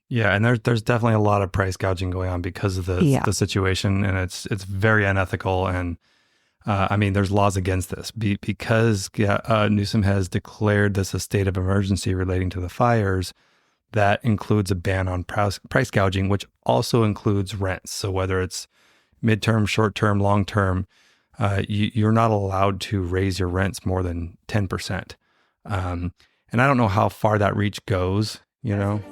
Yeah, and there's definitely a lot of price gouging going on because of Yeah. the situation, and it's very unethical. And I mean, there's laws against this because yeah, Newsom has declared this a state of emergency relating to the fires. That includes a ban on price gouging, which also includes rents. So whether it's midterm, short term, long term, you're not allowed to raise your rents more than 10%. And I don't know how far that reach goes, you know.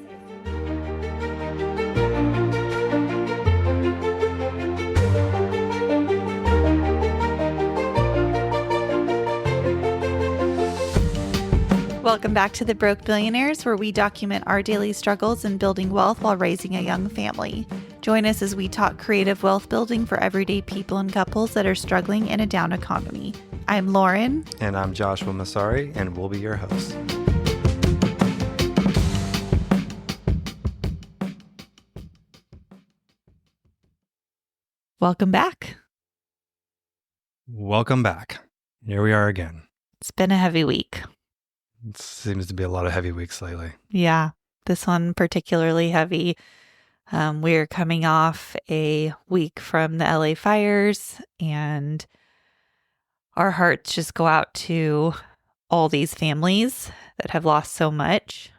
Welcome back to The Broke Billionaires, where we document our daily struggles in building wealth while raising a young family. Join us as we talk creative wealth building for everyday people and couples that are struggling in a down economy. I'm Lauren. And I'm Joshua Masari, and we'll be your hosts. Welcome back. Welcome back. Here we are again. It's been a heavy week. It seems to be a lot of heavy weeks lately. Yeah, this one particularly heavy. We're coming off a week from the LA fires, and our hearts just go out to all these families that have lost so much,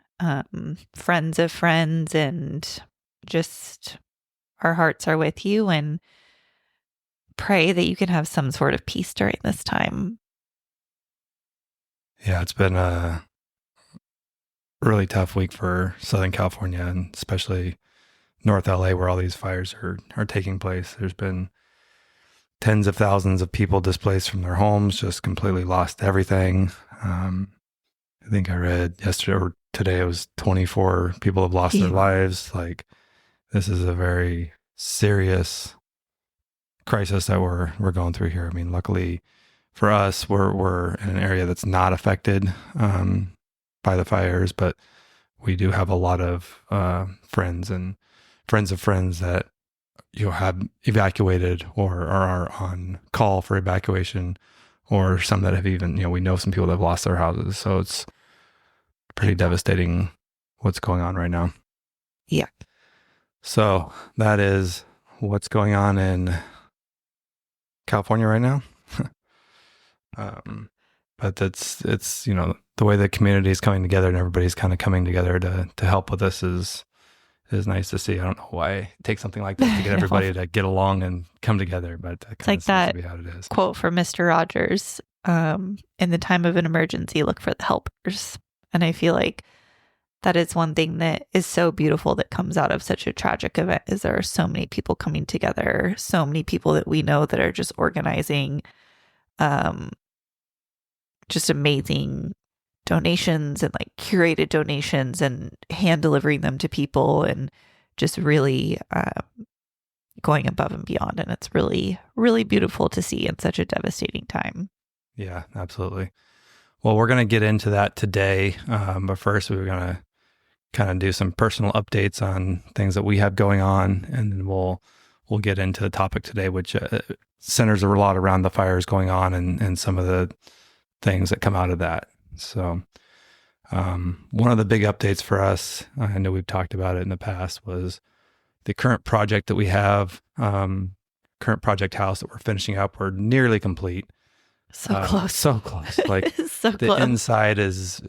friends of friends, and just our hearts are with you, and pray that you can have some sort of peace during this time. Yeah, it's been a really tough week for Southern California, and especially North LA, where all these fires are taking place. There's been tens of thousands of people displaced from their homes, just completely lost everything. I think I read yesterday or today it was 24 people have lost their lives. Like, this is a very serious crisis that we're going through here. I mean, luckily for us, we're in an area that's not affected by the fires, but we do have a lot of friends and friends of friends that have evacuated or are on call for evacuation, or some that have even, we know some people that have lost their houses. So it's pretty devastating what's going on right now. Yeah. So that is what's going on in California right now. But it's the way the community is coming together and everybody's kind of coming together to help with this is nice to see. I don't know why it takes something like this to get everybody to get along and come together, but that it's like that seems to be how it is. Quote from Mr. Rogers, in the time of an emergency, look for the helpers. And I feel like that is one thing that is so beautiful that comes out of such a tragic event, is there are so many people coming together, so many people that we know that are just organizing just amazing donations and like curated donations and hand delivering them to people, and just really going above and beyond. And it's really, really beautiful to see in such a devastating time. Yeah, absolutely. Well, we're going to get into that today. But first, we're going to kind of do some personal updates on things that we have going on. And then we'll get into the topic today, which centers a lot around the fires going on and some of the things that come out of that. So one of the big updates for us, I know we've talked about it in the past, was the current project that we have, current project house that we're finishing up. We're nearly complete. So close. So close. Like so the close. inside is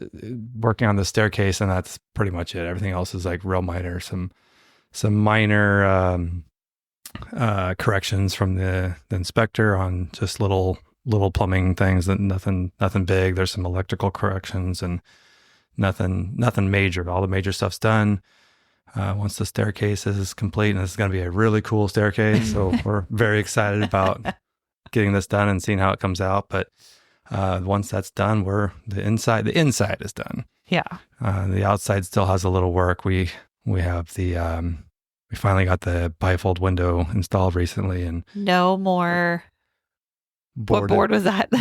working on the staircase, and that's pretty much it. Everything else is like real minor, some minor corrections from the inspector on just little plumbing things, that nothing big. There's some electrical corrections and nothing major. All the major stuff's done. Once the staircase is complete, and it's going to be a really cool staircase, so we're very excited about getting this done and seeing how it comes out. But once that's done, the inside is done. Yeah. The outside still has a little work. We have we finally got the bifold window installed recently, and no more. What board was that?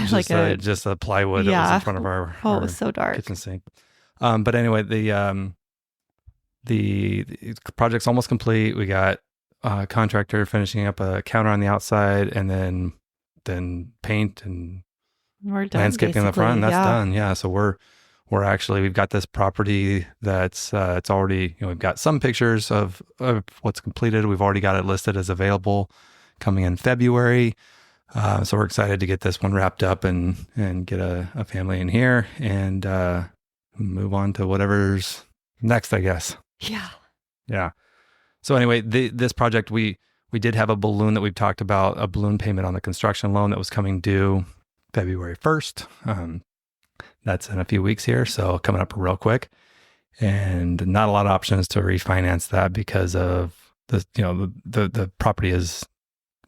Just a plywood that was in front of our it was so dark kitchen sink. But anyway, the project's almost complete. We got a contractor finishing up a counter on the outside, and then paint and we're done, landscaping in the front. And that's done. Yeah, so we're we've got this property that's it's already, we've got some pictures of what's completed. We've already got it listed as available coming in February. So we're excited to get this one wrapped up and get a family in here and move on to whatever's next, I guess. Yeah. Yeah. So anyway, this project, we did have a balloon that we've talked about, a balloon payment on the construction loan that was coming due February 1st. That's in a few weeks here, so coming up real quick. And not a lot of options to refinance that because of the property is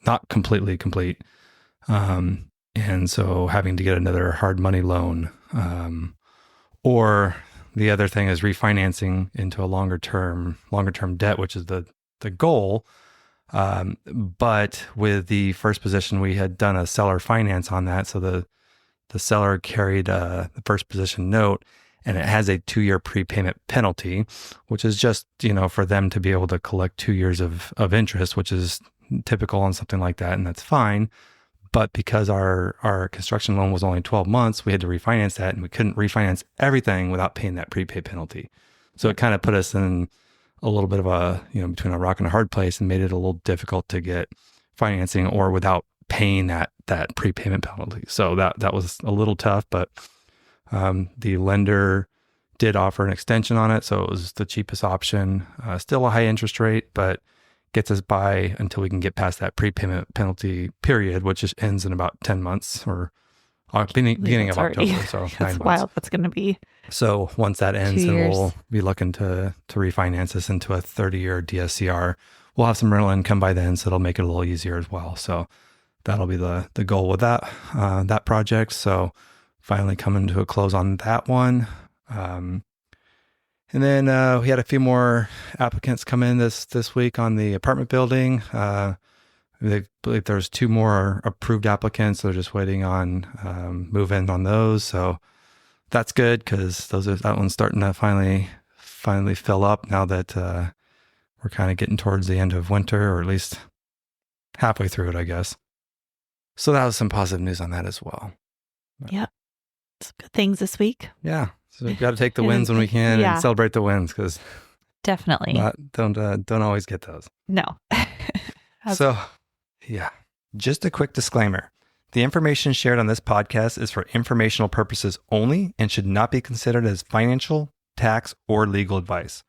not completely complete. And so having to get another hard money loan, or the other thing is refinancing into a longer term debt, which is the goal. But with the first position, we had done a seller finance on that. So the seller carried the first position note, and it has a 2-year prepayment penalty, which is just, for them to be able to collect 2 years of interest, which is typical on something like that. And that's fine. But because our construction loan was only 12 months, we had to refinance that, and we couldn't refinance everything without paying that prepay penalty. So it kind of put us in a little bit of a, between a rock and a hard place, and made it a little difficult to get financing or without paying that prepayment penalty. So that was a little tough, but the lender did offer an extension on it. So it was the cheapest option, still a high interest rate, but gets us by until we can get past that prepayment penalty period, which just ends in about 10 months or beginning of October. So 9 months. Wild. That's going to be. So once that ends, 2 then years. we'll be looking to refinance this into a 30-year DSCR. We'll have some rental income by then, so it'll make it a little easier as well. So that'll be the goal with that project. So finally coming to a close on that one. And then we had a few more applicants come in this week on the apartment building. I believe there's 2 more approved applicants. They're just waiting on move-in on those. So that's good because that one's starting to finally fill up now that we're kind of getting towards the end of winter, or at least halfway through it, I guess. So that was some positive news on that as well. Yep. Some good things this week. Yeah. So we've got to take the wins when we can and celebrate the wins, because definitely don't always get those. No. So, yeah. Just a quick disclaimer. The information shared on this podcast is for informational purposes only and should not be considered as financial, tax, or legal advice.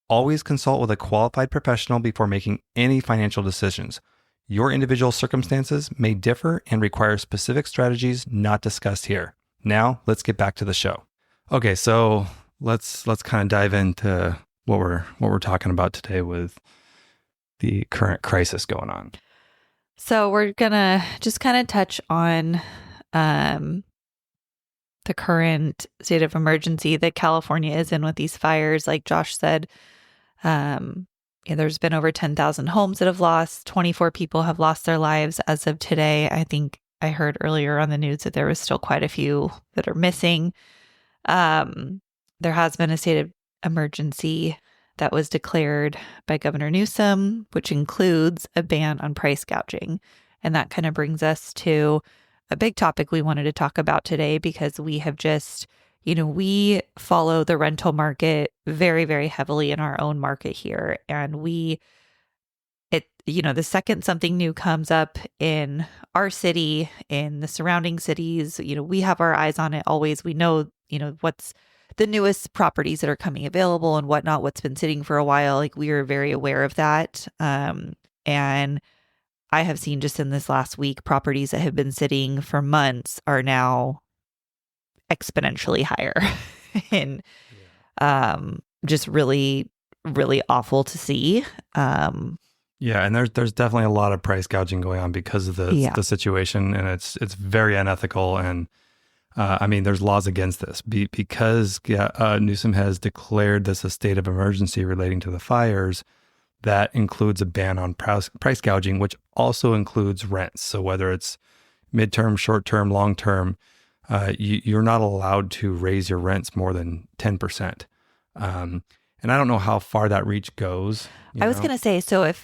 Always consult with a qualified professional before making any financial decisions. Your individual circumstances may differ and require specific strategies not discussed here. Now, let's get back to the show. Okay, so let's kind of dive into what we're talking about today with the current crisis going on. So we're gonna just kind of touch on the current state of emergency that California is in with these fires. Like Josh said, there's been over 10,000 homes that have lost. 24 people have lost their lives as of today. I think I heard earlier on the news that there was still quite a few that are missing. There has been a state of emergency that was declared by Governor Newsom, which includes a ban on price gouging. And that kind of brings us to a big topic we wanted to talk about today, because we have just, we follow the rental market very, very heavily in our own market here. And the second something new comes up in our city, in the surrounding cities, we have our eyes on it always. We know, what's the newest properties that are coming available and whatnot, what's been sitting for a while. Like, we are very aware of that. And I have seen just in this last week, properties that have been sitting for months are now exponentially higher and just really, really awful to see. Yeah, and there's definitely a lot of price gouging going on because of the situation, and it's very unethical. And there's laws against this because Newsom has declared this a state of emergency relating to the fires. That includes a ban on price gouging, which also includes rents. So whether it's midterm, short-term, long-term, you're not allowed to raise your rents more than 10%. And I don't know how far that reach goes. I was going to say,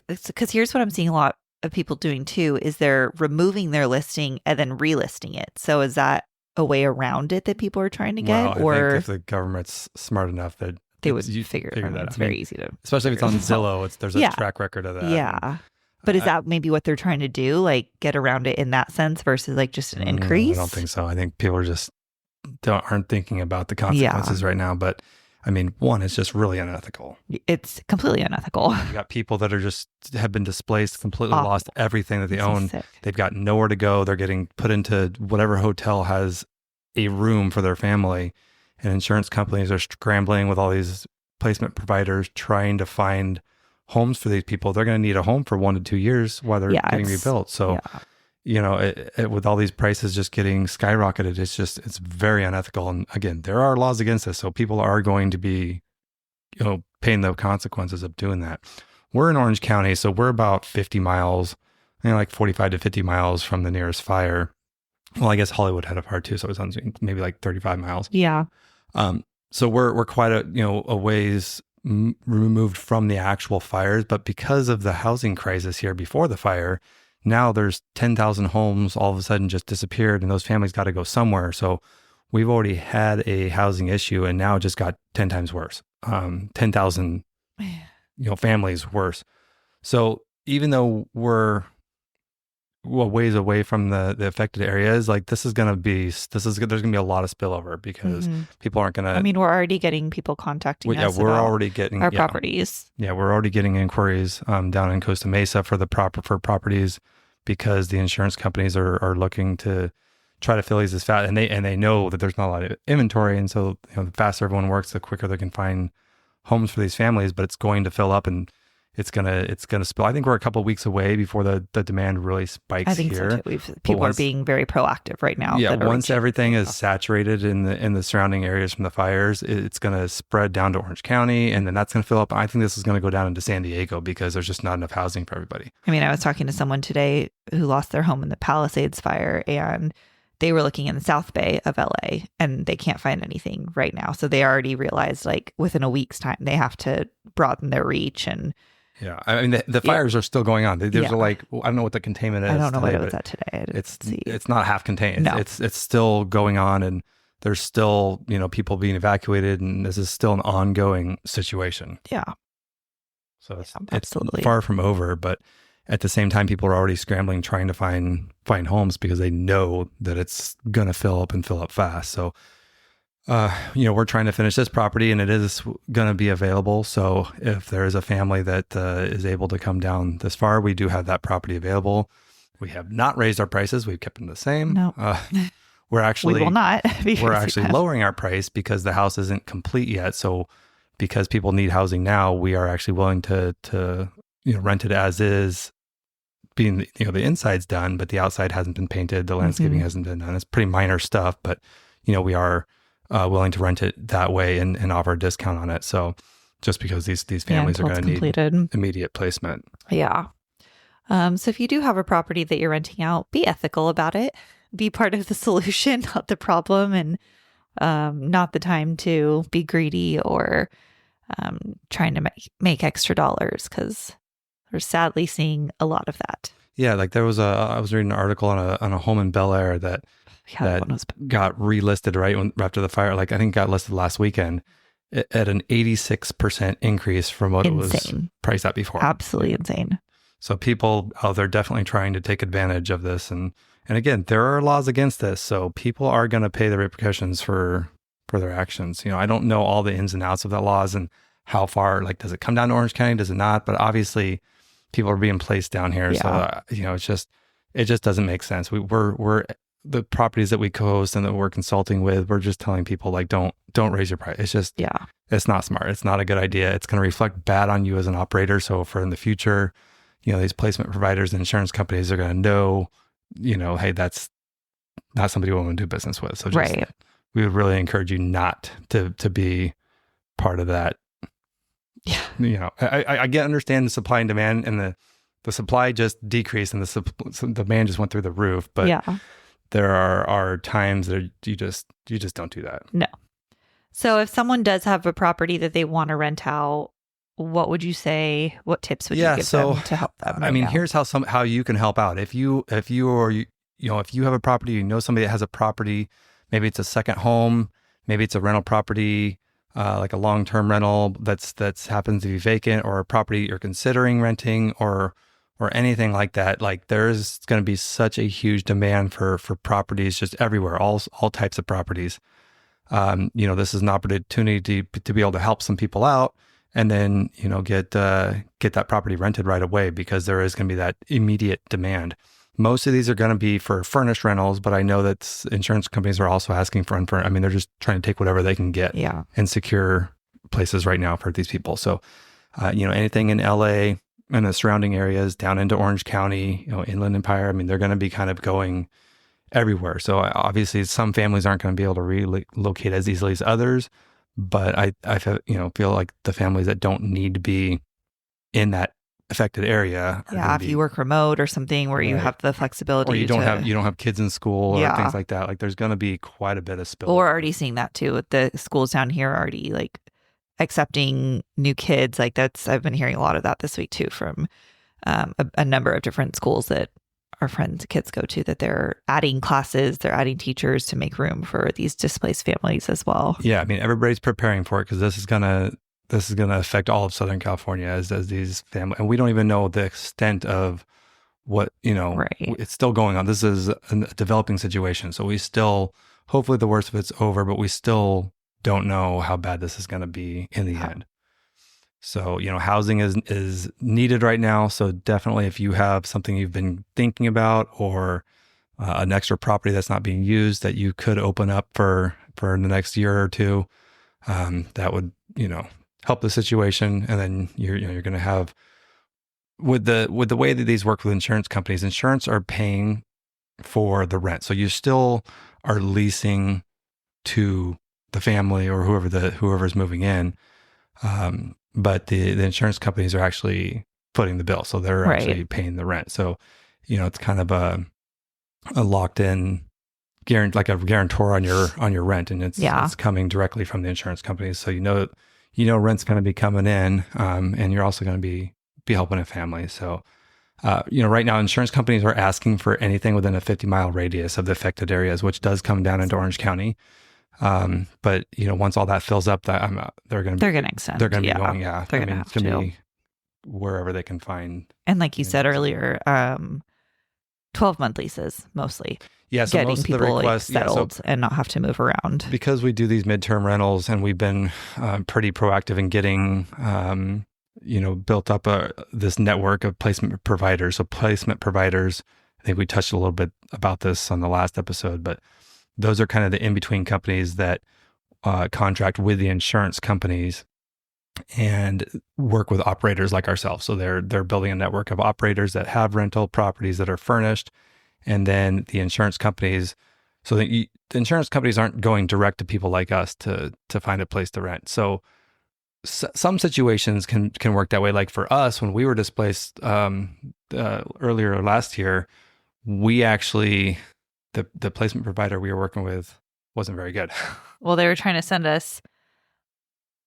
because here's what I'm seeing a lot of people doing too, is they're removing their listing and then relisting it. So is that a way around it that people are trying to Well, get, I or think if the government's smart enough that they would you figure that it. out. It's very easy to especially if it's on figure it out. Zillow. There's a Yeah. track record of that. Yeah. But is that maybe what they're trying to do? Like get around it in that sense versus like just an increase? I don't think so. I think people are just aren't thinking about the consequences right now. But I mean, one, it's just really unethical. It's completely unethical. You got people that are just have been displaced, completely Awful. lost everything that they It's own. sick. They've got nowhere to go. They're getting put into whatever hotel has a room for their family. And insurance companies are scrambling with all these placement providers trying to find homes for these people. They're going to need a home for 1 to 2 years while they're getting rebuilt. So, with all these prices just getting skyrocketed, it's very unethical. And again, there are laws against this. So people are going to be, paying the consequences of doing that. We're in Orange County, so we're about 50 miles, like 45 to 50 miles from the nearest fire. Well, I guess Hollywood had a fire too, so it was maybe like 35 miles. Yeah. So we're quite a ways removed from the actual fires, but because of the housing crisis here before the fire, now there's 10,000 homes all of a sudden just disappeared, and those families got to go somewhere. So we've already had a housing issue, and now it just got 10 times worse. 10,000 families worse. So even though we're ways away from the affected areas, like there's gonna be a lot of spillover because people aren't gonna. I mean, we're already getting people contacting us. We're about already getting our properties. Yeah, we're already getting inquiries down in Costa Mesa for properties because the insurance companies are looking to try to fill these as fast, and they know that there's not a lot of inventory, and so the faster everyone works, the quicker they can find homes for these families. But it's going to fill up, and it's gonna spill. I think we're a couple of weeks away before the demand really spikes. I think here. so too. People are being very proactive right now. Yeah, once everything is saturated in the surrounding areas from the fires, it's gonna spread down to Orange County, and then that's gonna fill up. I think this is gonna go down into San Diego because there's just not enough housing for everybody. I mean, I was talking to someone today who lost their home in the Palisades fire, and they were looking in the South Bay of LA, and they can't find anything right now. So they already realized, like within a week's time, they have to broaden their reach. And yeah, I mean the fires are still going on. There's I don't know what the containment is. I don't know what it was at today. It's not half contained. No. It's still going on, and there's still people being evacuated, and this is still an ongoing situation. Yeah. So it's absolutely far from over, but at the same time, people are already scrambling trying to find homes because they know that it's gonna fill up fast. So we're trying to finish this property, and it is going to be available. So if there is a family that is able to come down this far, we do have that property available. We have not raised our prices. We've kept them the same. No. We will not. We're actually lowering our price because the house isn't complete yet. So because people need housing now, we are actually willing to rent it as is, being the inside's done, but the outside hasn't been painted. The landscaping hasn't been done. It's pretty minor stuff, but we are willing to rent it that way and offer a discount on it. So just because these families are going to need immediate placement. Yeah. So if you do have a property that you're renting out, be ethical about it. Be part of the solution, not the problem, and not the time to be greedy or trying to make extra dollars, because we're sadly seeing a lot of that. Yeah, like I was reading an article on a home in Bel Air that got relisted right after the fire. Like I think got listed last weekend at an 86% increase from what it was priced at before. Absolutely insane. So people out there definitely trying to take advantage of this, and again, there are laws against this. So people are going to pay the repercussions for their actions. I don't know all the ins and outs of that laws and how far. Like, does it come down to Orange County? Does it not? But obviously, people are being placed down here. Yeah. So it just doesn't make sense. We're the properties that we co-host and that we're consulting with, we're just telling people like, don't raise your price. It's just, it's not smart. It's not a good idea. It's going to reflect bad on you as an operator. So for in the future, these placement providers and insurance companies are going to know, hey, that's not somebody we want to do business with. So just, we would really encourage you not to be part of that. Yeah. I understand the supply and demand, and the supply just decreased and the demand just went through the roof. But there are times that you just don't do that. No. So if someone does have a property that they want to rent out, what would you say? What tips would you give them to help them? I mean, here's how you can help out. If you have a property, somebody that has a property, maybe it's a second home, maybe it's a rental property, like a long-term rental that's happens to be vacant, or a property you're considering renting, or anything like that. Like there's going to be such a huge demand for properties just everywhere, all types of properties. This is an opportunity to be able to help some people out, and then get that property rented right away, because there is going to be that immediate demand. Most of these are going to be for furnished rentals, but I know that insurance companies are also asking for unfurnished. I mean, they're just trying to take whatever they can get and secure places right now for these people. So, anything in LA and the surrounding areas, down into Orange County, Inland Empire, I mean, they're going to be kind of going everywhere. So obviously some families aren't going to be able to relocate as easily as others, but I feel like the families that don't need to be in that affected area if you work remote or something where you have the flexibility, or you don't have kids in school or things like that, like there's going to be quite a bit of spill. Well, we're already seeing that too with the schools down here already like accepting new kids. Like I've been hearing a lot of that this week too from a number of different schools that our friends' kids go to, that they're adding classes, they're adding teachers to make room for these displaced families as well. Yeah, I mean, everybody's preparing for it, because this is gonna affect all of Southern California as these families, and we don't even know the extent of what it's still going on. This is a developing situation, so we still, hopefully the worst of it's over, but we still don't know how bad this is going to be in the end. So, housing is needed right now. So definitely, if you have something you've been thinking about, or an extra property that's not being used that you could open up for the next year or two, that would, help the situation. And then you're going to have, with the way that these work with insurance companies, insurance are paying for the rent. So you still are leasing to the family or whoever's moving in. But the insurance companies are actually footing the bill. So they're actually paying the rent. So, it's kind of a locked in like a guarantor on your rent. And it's coming directly from the insurance companies. So, rent's going to be coming in, and you're also going to be helping a family. So, right now insurance companies are asking for anything within a 50-mile radius of the affected areas, which does come down into Orange County. But once all that fills up, they're going to extend. They're going to be going. Yeah, they're going to have to be wherever they can find. And like you said earlier, 12-month leases mostly. Yeah, so getting most people of the requests, settled and not have to move around. Because we do these midterm rentals, and we've been pretty proactive in getting built up this network of placement providers. So placement providers, I think we touched a little bit about this on the last episode, but those are kind of the in-between companies that contract with the insurance companies and work with operators like ourselves. So they're building a network of operators that have rental properties that are furnished, and then the insurance companies. So the insurance companies aren't going direct to people like us to find a place to rent. So some situations can work that way. Like for us, when we were displaced earlier last year, we actually, the placement provider we were working with wasn't very good. Well, they were trying to send us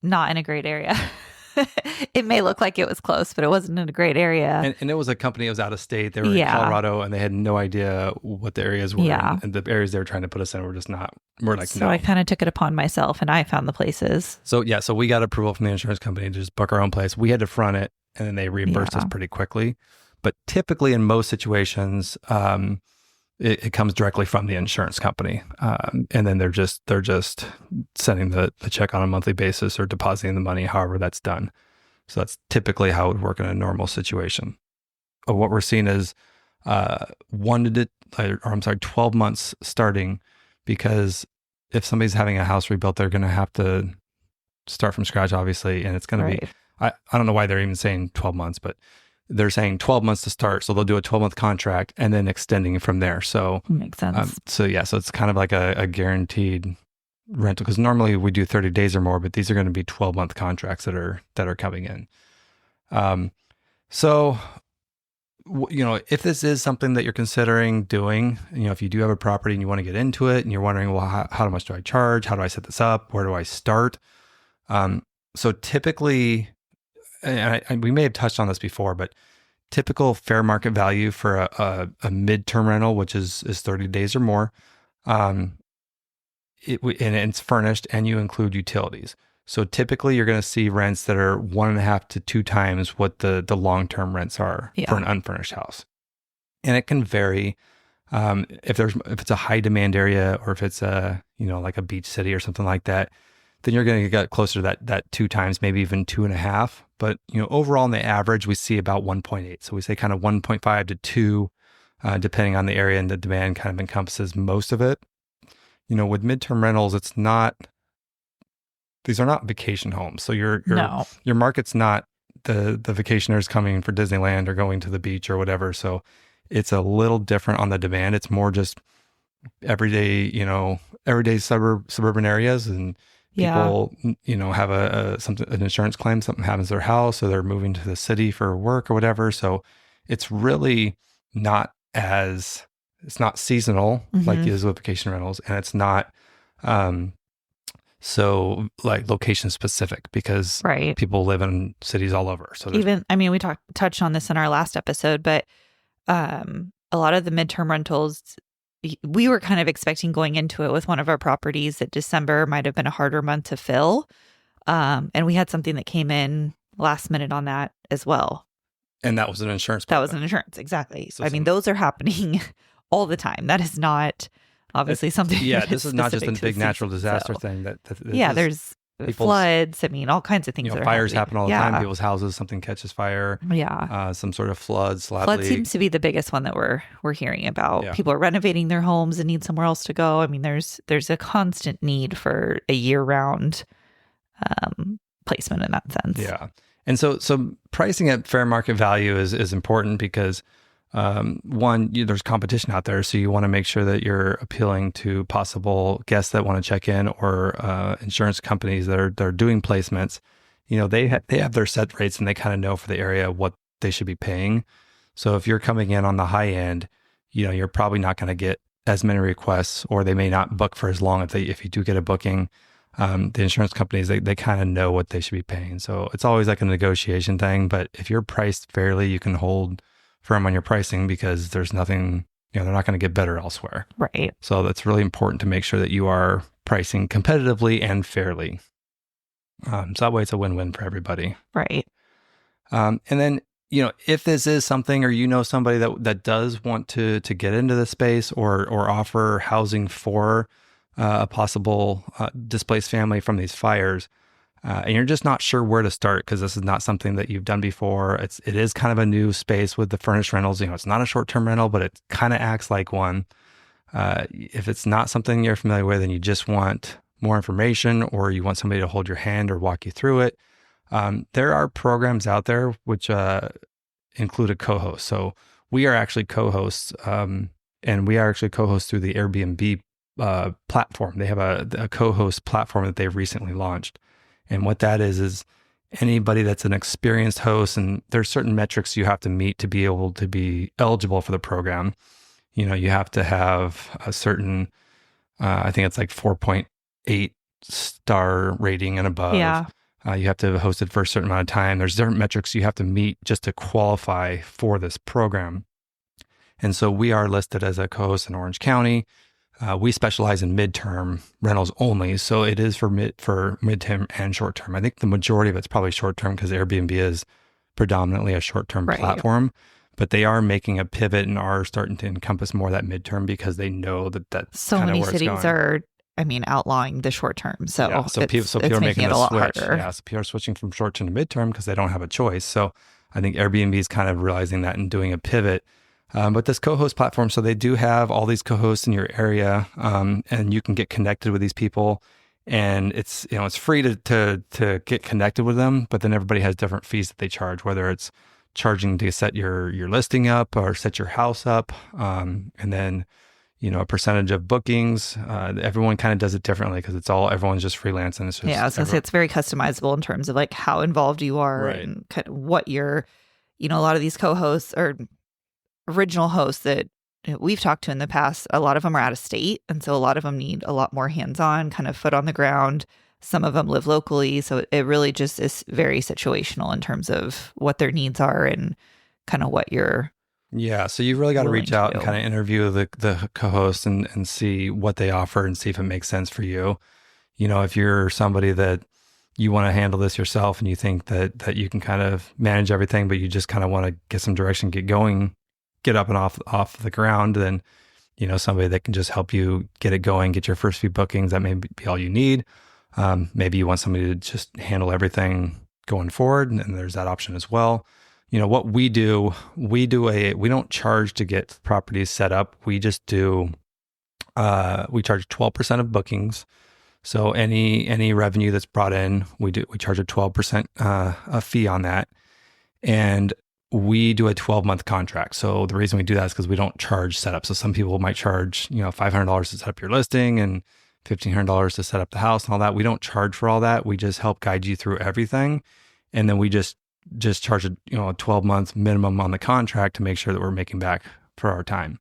not in a great area. It may look like it was close, but it wasn't in a great area. And it was a company that was out of state. They were in Colorado, and they had no idea what the areas were. Yeah. And the areas they were trying to put us in were just not, we're like, so no. I kind of took it upon myself, and I found the places. So we got approval from the insurance company to just book our own place. We had to front it, and then they reimbursed us pretty quickly. But typically in most situations, it comes directly from the insurance company. And then they're just sending the check on a monthly basis or depositing the money, however that's done. So that's typically how it would work in a normal situation. What we're seeing is 12 months starting, because if somebody's having a house rebuilt, they're going to have to start from scratch, obviously. And it's going to be, I don't know why they're even saying 12 months, but they're saying 12 months to start. So they'll do a 12-month contract and then extending from there. So makes sense. So it's kind of like a guaranteed rental, because normally we do 30 days or more, but these are going to be 12-month contracts that are coming in. So if this is something that you're considering doing, if you do have a property and you want to get into it and you're wondering, well, how much do I charge? How do I set this up? Where do I start? So typically, and we may have touched on this before, but typical fair market value for a midterm rental, which is 30 days or more, and it's furnished and you include utilities. So typically you're going to see rents that are 1.5 to 2 times what the long-term rents are for an unfurnished house. And it can vary. If it's a high demand area, or if it's like a beach city or something like that, then you're going to get closer to that 2 times, maybe even 2.5. But overall, on the average, we see about 1.8. So we say kind of 1.5 to 2, depending on the area, and the demand kind of encompasses most of it. With midterm rentals, these are not vacation homes. So your market's not the vacationers coming for Disneyland or going to the beach or whatever. So it's a little different on the demand. It's more just everyday suburban areas, and people, have an insurance claim, something happens to their house, or they're moving to the city for work or whatever. So it's really it's not seasonal like it is with vacation rentals, and it's not so like location specific, because people live in cities all over. So we touched on this in our last episode, but a lot of the midterm rentals, we were kind of expecting going into it with one of our properties that December might have been a harder month to fill. And we had something that came in last minute on that as well. And that was an insurance. That was an insurance. Exactly. So those are happening all the time. That is not obviously something. Yeah. This is not just a big natural disaster thing. There's floods. All kinds of things. Fires happen all the time. People's houses, something catches fire. Yeah. Some sort of flood Flood seems to be the biggest one that we're hearing about. Yeah. People are renovating their homes and need somewhere else to go. There's a constant need for a year-round placement in that sense. Yeah. And so pricing at fair market value is important, because one, there's competition out there, so you want to make sure that you're appealing to possible guests that want to check in, or insurance companies that are doing placements. They have their set rates, and they kind of know for the area what they should be paying. So if you're coming in on the high end, you're probably not going to get as many requests, or they may not book for as long if you do get a booking. The insurance companies, they kind of know what they should be paying. So it's always like a negotiation thing. But if you're priced fairly, you can hold firm on your pricing, because there's nothing, they're not going to get better elsewhere. Right. So that's really important to make sure that you are pricing competitively and fairly. So that way it's a win-win for everybody. Right. And then, if this is something, or somebody that does want to get into the space, or offer housing for a possible displaced family from these fires, and you're just not sure where to start, because this is not something that you've done before. It is kind of a new space with the furnished rentals. It's not a short-term rental, but it kind of acts like one. If it's not something you're familiar with, and you just want more information, or you want somebody to hold your hand or walk you through it, there are programs out there which include a co-host. So we are actually co-hosts, and we are actually co-hosts through the Airbnb platform. They have a co-host platform that they've recently launched. And what that is anybody that's an experienced host, and there's certain metrics you have to meet to be able to be eligible for the program. You have to have a certain, I think it's like 4.8 star rating and above. Yeah. You have to have hosted for a certain amount of time. There's different metrics you have to meet just to qualify for this program. And so we are listed as a co-host in Orange County. We specialize in midterm rentals only, so it is for midterm and short term. I think the majority of it's probably short term, because Airbnb is predominantly a short term platform, but they are making a pivot and are starting to encompass more of that midterm, because they know that's so many cities are, outlawing the short term. So people are making it a lot switch. harder. Yeah, so people are switching from short term to midterm because they don't have a choice. So I think Airbnb is kind of realizing that and doing a pivot. But this co-host platform, so they do have all these co-hosts in your area, and you can get connected with these people, and it's free to get connected with them. But then everybody has different fees that they charge, whether it's charging to set your listing up or set your house up, and then a percentage of bookings. Everyone kind of does it differently, because everyone's just freelancing. It's just I was gonna say it's very customizable in terms of like how involved you are, and kind of what you're. A lot of these co-hosts or original hosts that we've talked to in the past, a lot of them are out of state. And so a lot of them need a lot more hands-on, kind of foot on the ground. Some of them live locally. So it really just is very situational in terms of what their needs are and kind of what you're Yeah, so you've really got to willing reach to out and kind do. of interview the co-host and see what they offer and see if it makes sense for you. If you're somebody that you want to handle this yourself and you think that you can kind of manage everything, but you just kind of want to get some direction, get going, get up and off the ground, then somebody that can just help you get it going, get your first few bookings. That may be all you need. Maybe you want somebody to just handle everything going forward, and there's that option as well. What we do, we don't charge to get properties set up. We just do, we charge 12% of bookings. So any revenue that's brought in, we charge a 12% a fee on that. And we do a 12-month contract. So the reason we do that is because we don't charge setup. So some people might charge, $500 to set up your listing and $1,500 to set up the house and all that. We don't charge for all that. We just help guide you through everything. And then we just charge a 12-month minimum on the contract to make sure that we're making back for our time.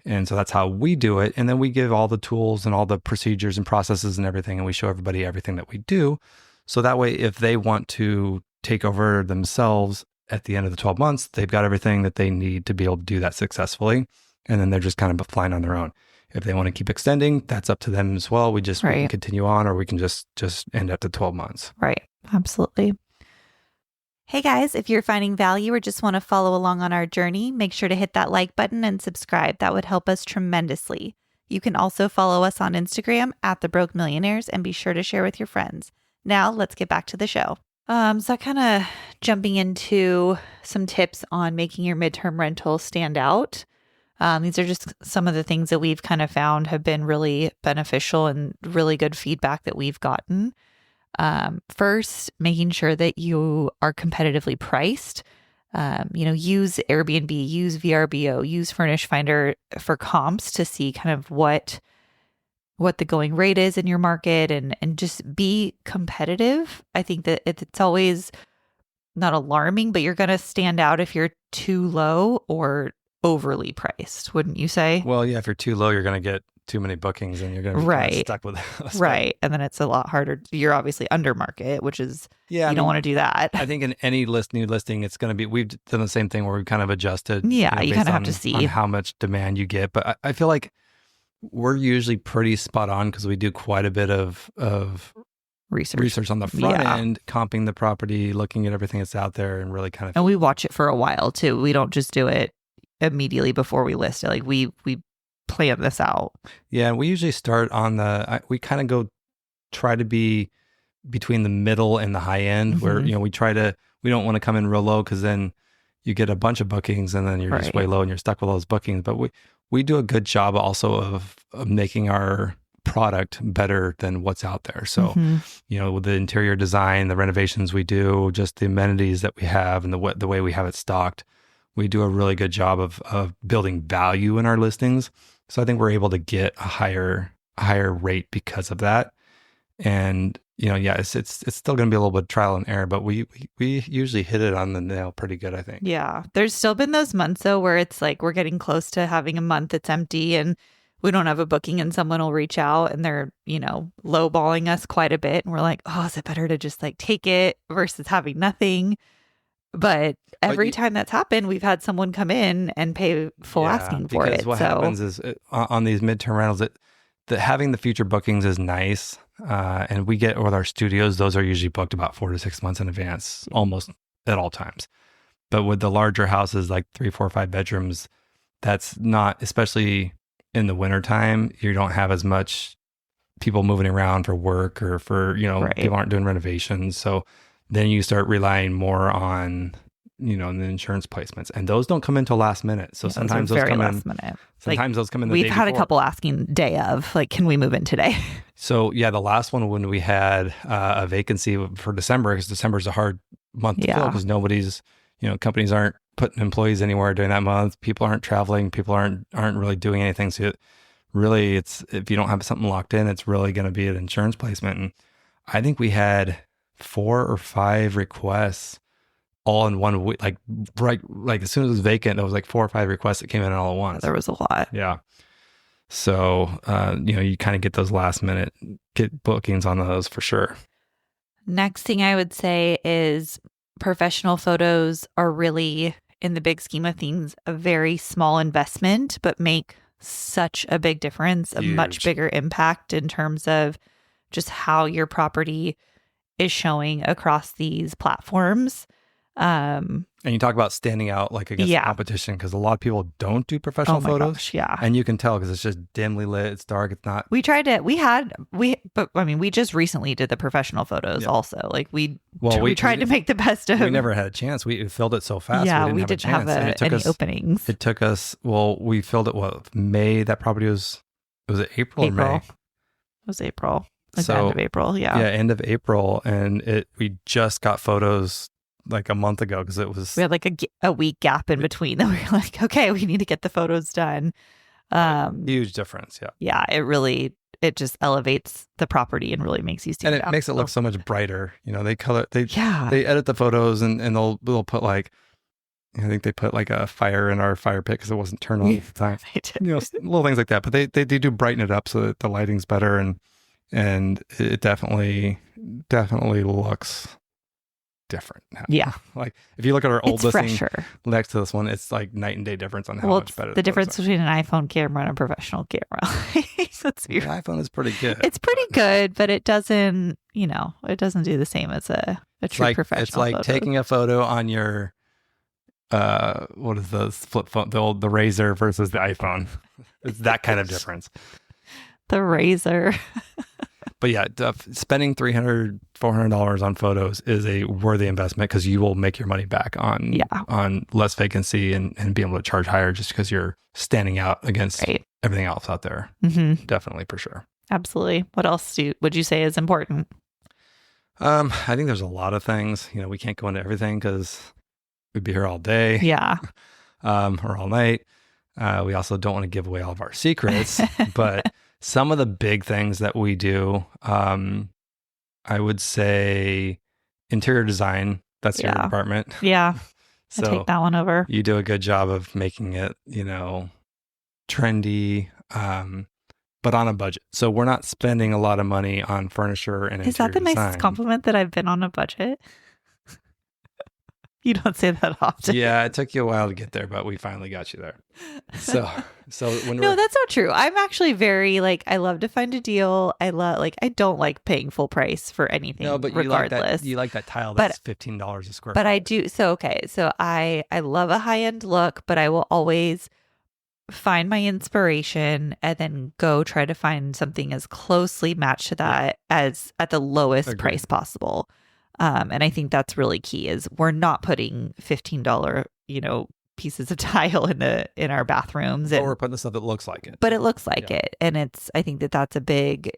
And so that's how we do it. And then we give all the tools and all the procedures and processes and everything, and we show everybody everything that we do. So that way, if they want to take over themselves at the end of the 12 months, they've got everything that they need to be able to do that successfully. And then they're just kind of flying on their own. If they want to keep extending, that's up to them as well. We can continue on, or we can just end at the 12 months. Right. Absolutely. Hey guys, if you're finding value or just want to follow along on our journey, make sure to hit that like button and subscribe. That would help us tremendously. You can also follow us on Instagram at The Broke Millionaires and be sure to share with your friends. Now let's get back to the show. So kind of jumping into some tips on making your midterm rental stand out. These are just some of the things that we've kind of found have been really beneficial and really good feedback that we've gotten. First, making sure that you are competitively priced. Use Airbnb, use VRBO, use Furnish Finder for comps to see kind of what the going rate is in your market and just be competitive. I think that it's always not alarming, but you're going to stand out if you're too low or overly priced, wouldn't you say? Well, yeah, if you're too low, you're going to get too many bookings and you're going to be kind of stuck with it. Right. And then it's a lot harder. You're obviously under market, which is, you don't want to do that. I think in any new listing, it's going to be, we've done the same thing where we've kind of adjusted. Yeah, you kind of have to see on how much demand you get. But I feel like we're usually pretty spot on because we do quite a bit of research on the front end, comping the property, looking at everything that's out there and really kind of. And we watch it for a while too. We don't just do it immediately before we list it. Like we plan this out. Yeah, we usually start on we kind of try to be between the middle and the high end where, we don't want to come in real low because then you get a bunch of bookings and then you're just way low and you're stuck with all those bookings. But we do a good job also of making our product better than what's out there. So, with the interior design, the renovations we do, just the amenities that we have and the way we have it stocked, we do a really good job of building value in our listings. So I think we're able to get a higher rate because of that. And, it's still going to be a little bit of trial and error, but we usually hit it on the nail pretty good, I think. Yeah. There's still been those months though, where it's like, we're getting close to having a month that's empty and we don't have a booking and someone will reach out and they're, lowballing us quite a bit. And we're like, oh, is it better to just like take it versus having nothing? But every time that's happened, we've had someone come in and pay full asking for it. Because what happens is on these midterm rentals, that having the future bookings is nice. And we get with our studios, those are usually booked about 4 to 6 months in advance, almost at all times. But with the larger houses, like 3, 4, 5 bedrooms, that's not, especially in the wintertime, you don't have as much people moving around for work or for, people aren't doing renovations. So then you start relying more on, the insurance placements, and those don't come in till last minute. So sometimes those come last minute. Sometimes those come in the day before. We've had a couple asking day of, like, can we move in today? So yeah, the last one when we had a vacancy for December, because December is a hard month to fill because nobody's, companies aren't putting employees anywhere during that month. People aren't traveling. People aren't really doing anything. So really, it's, if you don't have something locked in, it's really going to be an insurance placement. And I think we had 4 or 5 requests all in 1 week. Like as soon as it was vacant, it was like 4 or 5 requests that came in all at once. There was a lot. Yeah. So, you kind of get those last minute bookings on those for sure. Next thing I would say is professional photos are really in the big scheme of things, a very small investment, but make such a big difference, a much Huge. bigger impact in terms of just how your property is showing across these platforms. And you talk about standing out like against the Yeah. competition, because a lot of people don't do Oh professional my photos. gosh, yeah. And you can tell because it's just dimly lit. It's dark. It's not. We just recently did the professional photos Yeah. also. Like we Well, tried to make the best of. We never had a chance. We filled it so fast. Yeah, we didn't have a chance. And it took any us, openings. It took us, well, we filled it, May? That property was it April or May? It was April. Like So, the end of April, yeah. end of April. And we just got photos like a month ago because it was. We had like a week gap in between that we were like, okay, we need to get the photos done. Huge difference, yeah. Yeah, it just elevates the property and really makes you stand And it out. makes it look so much brighter. You know, they Yeah. they edit the photos and they'll put like, I think they put like a fire in our fire pit because it wasn't turned on at the time. They did. You know, little things like that. But they do brighten it up so that the lighting's better and it definitely looks different now. Yeah. Like if you look at our old It's listing fresher. next to this one, it's like night and day difference on how Well, much better the difference between an iPhone camera and a professional camera. Let's be the iPhone is pretty good. It's pretty good, but it doesn't do the same as a true professional. It's like photo. taking a photo on your what is the flip phone, the Razor versus the iPhone. It's that kind of difference. The Razor. But yeah, spending $300, $400 on photos is a worthy investment because you will make your money back on less vacancy and be able to charge higher just because you're standing out against everything else out there. Mm-hmm. Definitely, for sure. Absolutely. What else would you say is important? I think there's a lot of things. You know, we can't go into everything because we'd be here all day. Yeah. Or all night. We also don't want to give away all of our secrets, but some of the big things that we do, I would say interior design. That's your department. Yeah. So I take that one over. You do a good job of making it, trendy, but on a budget. So we're not spending a lot of money on furniture and interior design. Is that the nicest compliment that I've been on a budget? You don't say that often. Yeah, it took you a while to get there, but we finally got you there. So when no, that's not true. I'm actually very I love to find a deal. I don't like paying full price for anything. No, but regardless, you like that tile that's $15 a square foot. But I do. So okay, so I love a high end look, but I will always find my inspiration and then go try to find something as closely matched to that as at the lowest price possible. And I think that's really key is we're not putting $15, pieces of tile in our bathrooms. Or we're putting the stuff that looks like it. But it looks like it. And I think that's a big,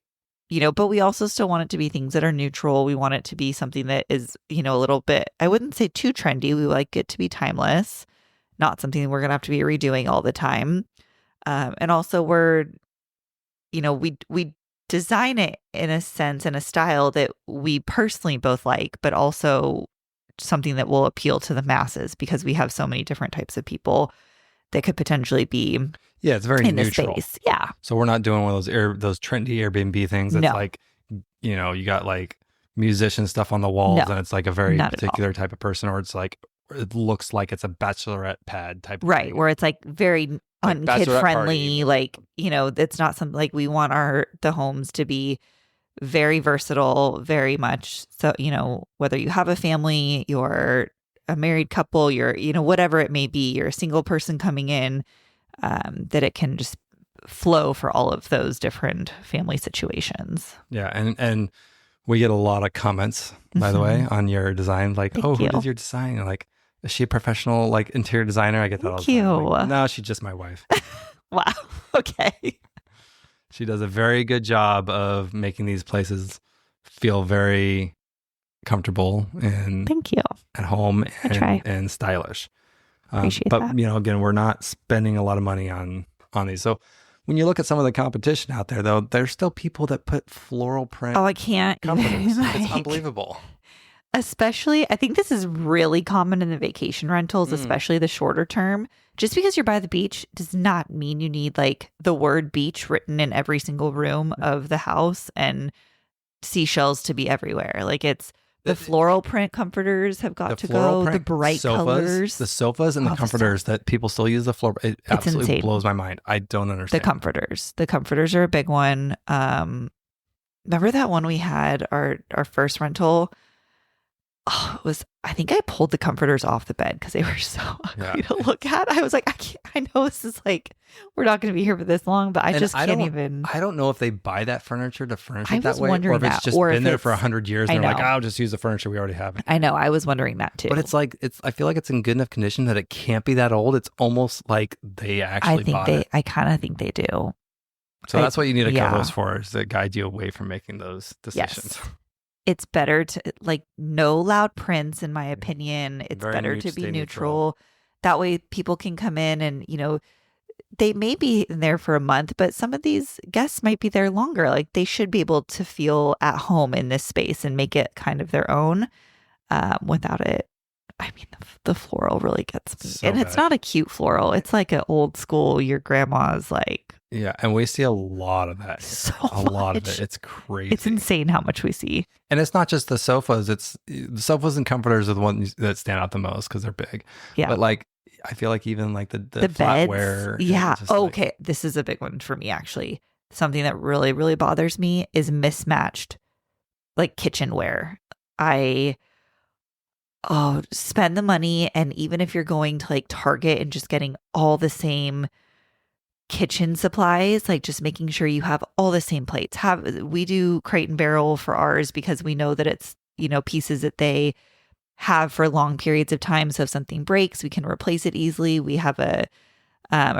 but we also still want it to be things that are neutral. We want it to be something that is, a little bit, I wouldn't say too trendy. We like it to be timeless, not something we're going to have to be redoing all the time. And also we design it in a sense, in a style that we personally both like, but also something that will appeal to the masses because we have so many different types of people that could potentially be it's very in neutral. The space. Yeah. So we're not doing one of those trendy Airbnb things that's like, you got like musician stuff on the walls and it's like a very particular type of person, or it's like it looks like it's a bachelorette pad type of thing. Where it's like very unkid friendly, it's not something we want the homes to be very versatile, very much so, whether you have a family, you're a married couple, you're whatever it may be, you're a single person coming in, that it can just flow for all of those different family situations. And we get a lot of comments, by the way, on your design, like, who did your design? And like, is she a professional interior designer? I get that all the time. Like, no, she's just my wife. Wow. Okay. She does a very good job of making these places feel very comfortable and thank you at home and stylish. Appreciate but that. Again, we're not spending a lot of money on these. So when you look at some of the competition out there, though, there's still people that put floral print. Oh, I can't. Companies. It's unbelievable. Especially, I think this is really common in the vacation rentals, especially the shorter term. Just because you're by the beach does not mean you need the word beach written in every single room of the house and seashells to be everywhere. It's The floral print comforters have got to go. The bright colors. The sofas and the comforters that people still use the floor. It absolutely blows my mind. I don't understand. The comforters are a big one. Remember that one we had, our first rental? Oh, I think I pulled the comforters off the bed because they were so ugly to look at. I was like, I know this is like, we're not going to be here for this long, but I can't even. I don't know if they buy that furniture to furnish it that way, or if it's just been there for 100 years and they're like, I'll just use the furniture we already have. I know. I was wondering that too. But I feel like it's in good enough condition that it can't be that old. It's almost like they actually bought it. I kind of think they do. So that's what you need a co-host for, is to guide you away from making those decisions. Yes. It's better to, like, no loud prints, in my opinion. It's better to be neutral. That way people can come in and, they may be in there for a month, but some of these guests might be there longer. Like, they should be able to feel at home in this space and make it kind of their own without it. I mean, the floral really gets me. So and it's not a cute floral. It's like an old school, your grandma's like. Yeah, and we see a lot of that. A lot of it. It's crazy. It's insane how much we see. And it's not just the sofas. It's the sofas and comforters are the ones that stand out the most because they're big. Yeah. But like, I feel like even like the flatware. Yeah. Okay. This is a big one for me, actually. Something that really, really bothers me is mismatched, like, kitchenware. Spend the money. And even if you're going to like Target and just getting all the same kitchen supplies, like just making sure you have all the same plates. We do Crate and Barrel for ours because we know that it's, pieces that they have for long periods of time. So if something breaks, we can replace it easily. We have a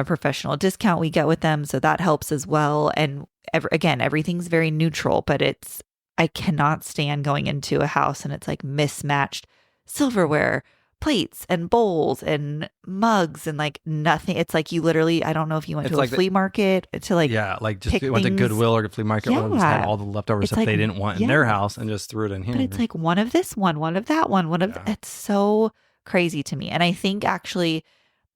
professional discount we get with them, so that helps as well. And again, everything's very neutral, but I cannot stand going into a house and it's like mismatched silverware, plates and bowls and mugs and like nothing. It's like you literally, I don't know if you went to a flea market to like, just went to Goodwill or a flea market or just had all the leftover stuff they didn't want in their house and just threw it in here. But it's like one of this one of that one it's so crazy to me. And I think actually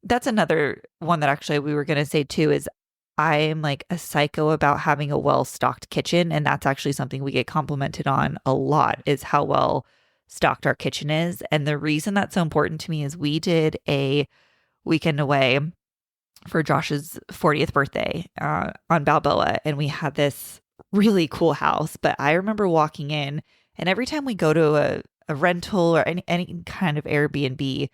that's another one that actually we were going to say too, is I'm like a psycho about having a well-stocked kitchen. And that's actually something we get complimented on a lot, is how well stocked our kitchen is. And the reason that's so important to me is we did a weekend away for Josh's 40th birthday on Balboa, and we had this really cool house. But I remember walking in, and every time we go to a rental or any kind of Airbnb,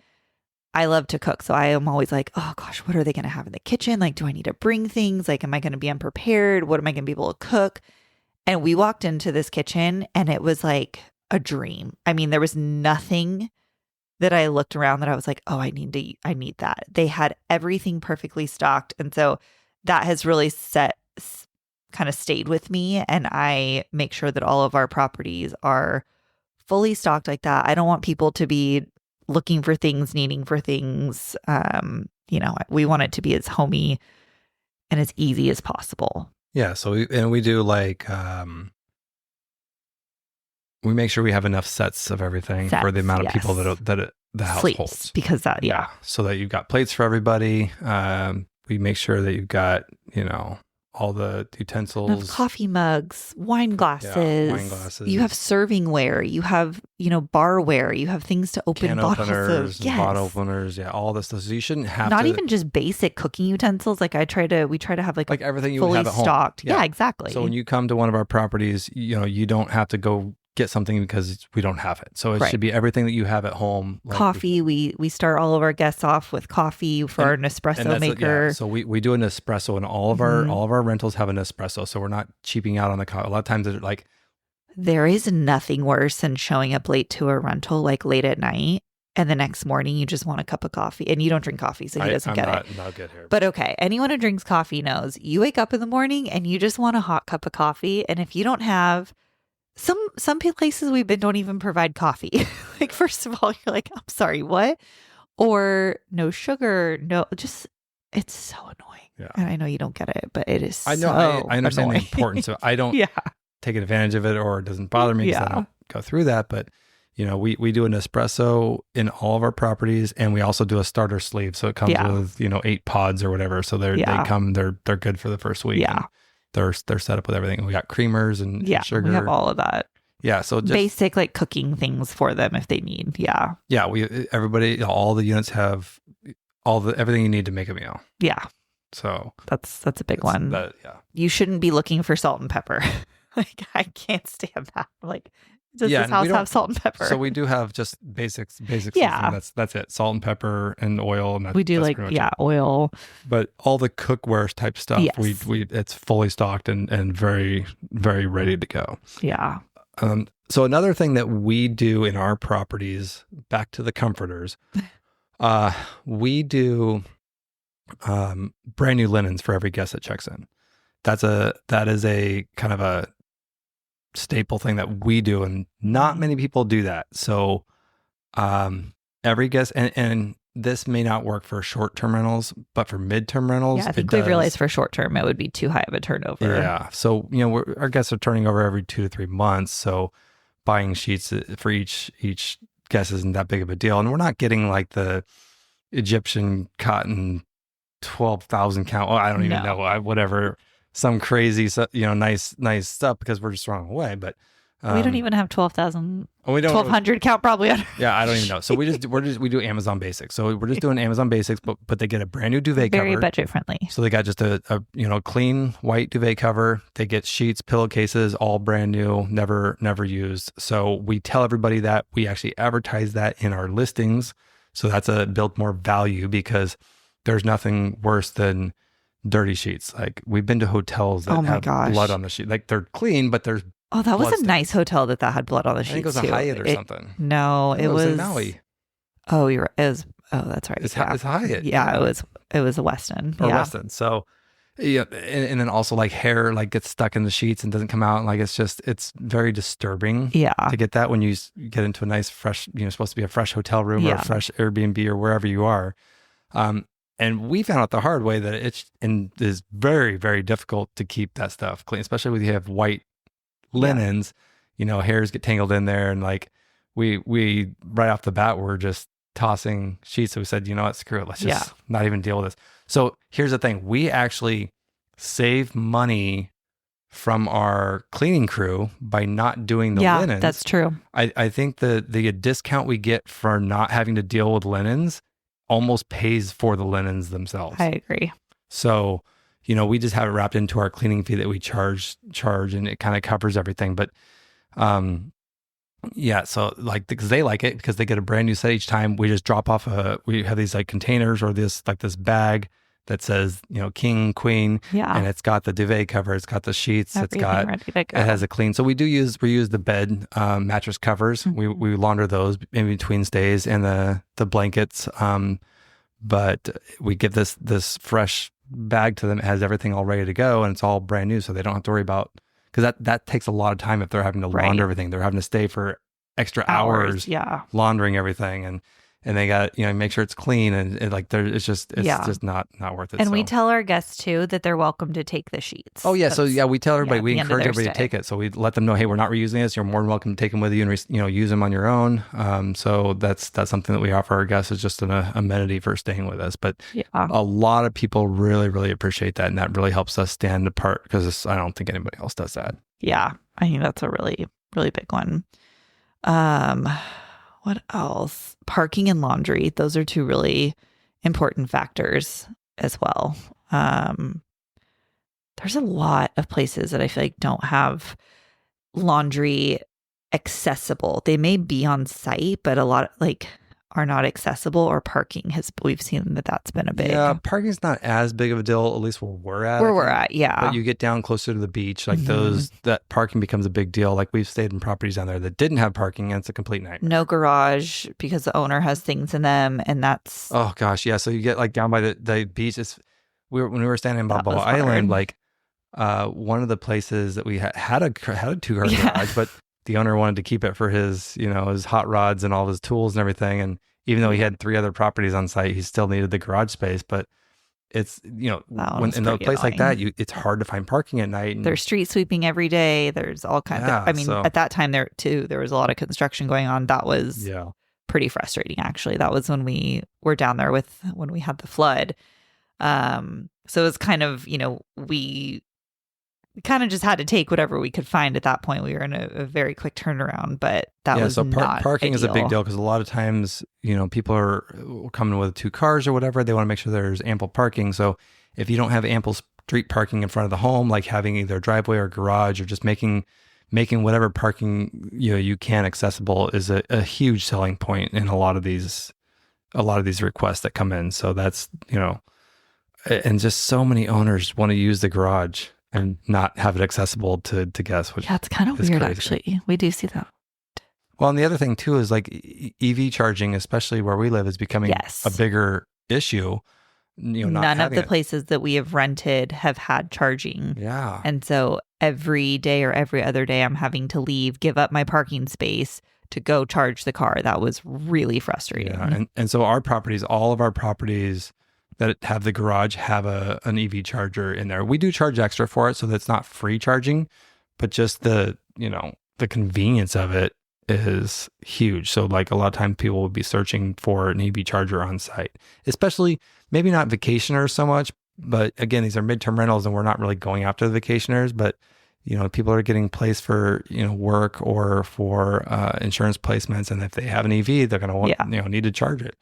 I love to cook. So I am always like, oh gosh, what are they going to have in the kitchen? Like, do I need to bring things? Like, am I going to be unprepared? What am I going to be able to cook? And we walked into this kitchen and it was like a dream. I mean, there was nothing that I looked around that I was like, oh, I need that. They had everything perfectly stocked. And so that has really kind of stayed with me. And I make sure that all of our properties are fully stocked like that. I don't want people to be looking for things, needing for things. We want it to be as homey and as easy as possible. Yeah. So we do like, we make sure we have enough sets of everything for the amount of people that the house holds. Because so that you've got plates for everybody. We make sure that you've got, all the utensils, coffee mugs, wine glasses. You have servingware. You have, barware. You have things to open bottles openers, of. Yes. Bottle openers. Yeah, all this stuff. So you shouldn't have not even just basic cooking utensils. Like we try to have like everything you fully would have at home. Stocked. Yeah, exactly. So when you come to one of our properties, you don't have to go get something because we don't have it. So it should be everything that you have at home. Like coffee. We start all of our guests off with coffee for our Nespresso maker. So we do an espresso, and all of our rentals have an espresso. So we're not cheaping out on the coffee. A lot of times it's like, there is nothing worse than showing up late to a rental, like late at night, and the next morning you just want a cup of coffee, and you don't drink coffee, so he doesn't get it. Not good here. But okay, anyone who drinks coffee knows you wake up in the morning and you just want a hot cup of coffee, and if you don't have some places we've been don't even provide coffee. Like, first of all, you're like, I'm sorry, what? Or no sugar, it's so annoying. Yeah. And I know you don't get it, but it is I know, so I understand annoying. the importance of it. I don't take advantage of it, or it doesn't bother me because I don't go through that. But, we do an espresso in all of our properties, and we also do a starter sleeve. So it comes with, 8 pods or whatever. So they're good for the first week. Yeah. They're set up with everything. We got creamers and sugar. We have all of that. Yeah. So just basic like cooking things for them if they need. Yeah. yeah, everybody, all the units have everything you need to make a meal. Yeah. So That's a big one. Yeah. You shouldn't be looking for salt and pepper. Like I can't stand that. Like, does Yeah, this and we house don't- have salt and pepper? So we do have just basics. Yeah. That's it. Salt and pepper and oil, and We do that's like pretty much it. oil. But all the cookware type stuff, Yes. we it's fully stocked and very very ready to go. Yeah. So another thing that we do in our properties, back to the comforters, we do brand new linens for every guest that checks in. That is a kind of a staple thing that we do, and not many people do that. So every guest, and this may not work for short-term rentals, but for mid-term rentals, Yeah, I think we've realized for short term it would be too high of a turnover. Yeah. So, our guests are turning over every 2 to 3 months. So buying sheets for each guest isn't that big of a deal. And we're not getting like the Egyptian cotton 12,000 count. Oh, I don't even know. Whatever. Some crazy, nice stuff, because we're just throwing away. But we don't even have 12,000. We don't 1,200 count probably. Yeah, I don't even know. So we do Amazon Basics. So we're just doing Amazon Basics, but they get a brand new duvet cover. Very budget friendly. So they got just a clean white duvet cover. They get sheets, pillowcases, all brand new, never used. So we tell everybody that. We actually advertise that in our listings. So that's built more value, because there's nothing worse than dirty sheets. Like, we've been to hotels that have blood on the sheet. Like, they're clean, but there's Oh, that was a stains. Nice hotel that had blood on the sheets. I think it was a Hyatt or something. No, it was in Maui. Oh, you're right. That's right. It's Hyatt. Yeah, it was a Westin. Or Westin. So yeah, and then also like hair like gets stuck in the sheets and doesn't come out. Like, it's very disturbing. Yeah. To get that when you get into a nice fresh, supposed to be a fresh hotel room or a fresh Airbnb or wherever you are. And we found out the hard way that it is very, very difficult to keep that stuff clean, especially when you have white linens. Hairs get tangled in there, and like we right off the bat we're just tossing sheets. So we said, you know what, screw it, let's just not even deal with this. So here's the thing: we actually save money from our cleaning crew by not doing the linens. Yeah, that's true. I think the discount we get for not having to deal with linens almost pays for the linens themselves. I agree. So, we just have it wrapped into our cleaning fee that we charge, and it kind of covers everything. But, so like, because they like it, because they get a brand new set each time. We just drop off we have these like containers, or this bag that says, king, queen, and it's got the duvet cover, it's got the sheets, Everything ready to go. It has a clean. So we reuse the bed mattress covers. Mm-hmm. We launder those in between stays, and the blankets. But we give this fresh bag to them. It has everything all ready to go, and it's all brand new, so they don't have to worry about, because that takes a lot of time if they're having to launder everything. They're having to stay for extra hours laundering everything, and they got make sure it's clean, and it's just not worth it. And we tell our guests too that they're welcome to take the sheets. Oh yeah, so we tell everybody, we encourage everybody to take it. So we let them know, hey, we're not reusing this. You're more than welcome to take them with you and use them on your own. So that's something that we offer our guests, is just an amenity for staying with us. But a lot of people really, really appreciate that, and that really helps us stand apart, because I don't think anybody else does that. Yeah, I think that's a really, really big one. What else? Parking and laundry. Those are two really important factors as well. There's a lot of places that I feel like don't have laundry accessible. They may be on site, but a lot are not accessible, or parking we've seen that's been a big. Yeah, parking's not as big of a deal, at least where we're at. Where we're at, yeah. But you get down closer to the beach, like that parking becomes a big deal. Like, we've stayed in properties down there that didn't have parking, and it's a complete nightmare. No garage, because the owner has things in them, and that's. Oh gosh, yeah. So you get like down by the beach. When we were standing in Balboa Island, like one of the places that we had a 2-car garage, but the owner wanted to keep it for his, his hot rods and all his tools and everything. And even though he had 3 other properties on site, he still needed the garage space. But it's, when in a place like that, it's hard to find parking at night. And there's street sweeping every day. There's all kinds of, at that time there was a lot of construction going on. That was pretty frustrating, actually. That was when we were down there when we had the flood. So it's kind of, we kind of just had to take whatever we could find at that point. We were in a very quick turnaround, but that was so not parking is a big ideal. deal because a lot of times, people are coming with 2 cars or whatever. They want to make sure there's ample parking. So if you don't have ample street parking in front of the home, like having either a driveway or garage, or just making whatever parking you can accessible is a huge selling point in a lot of these requests that come in. So that's and just so many owners want to use the garage and not have it accessible to guests, which it's kind of weird, crazy. actually. We do see that. Well, and the other thing too is like EV charging, especially where we live, is becoming a bigger issue. None of the places that we have rented have had charging. Yeah. And so every day or every other day, I'm having to give up my parking space to go charge the car. That was really frustrating. Yeah. And so all of our properties that have the garage have an EV charger in there. We do charge extra for it, so that's not free charging, but just the convenience of it is huge. So like a lot of times people will be searching for an EV charger on site, especially maybe not vacationers so much, but again, these are midterm rentals and we're not really going after the vacationers, but people are getting placed for, work or for insurance placements. And if they have an EV, they're going to need to charge it.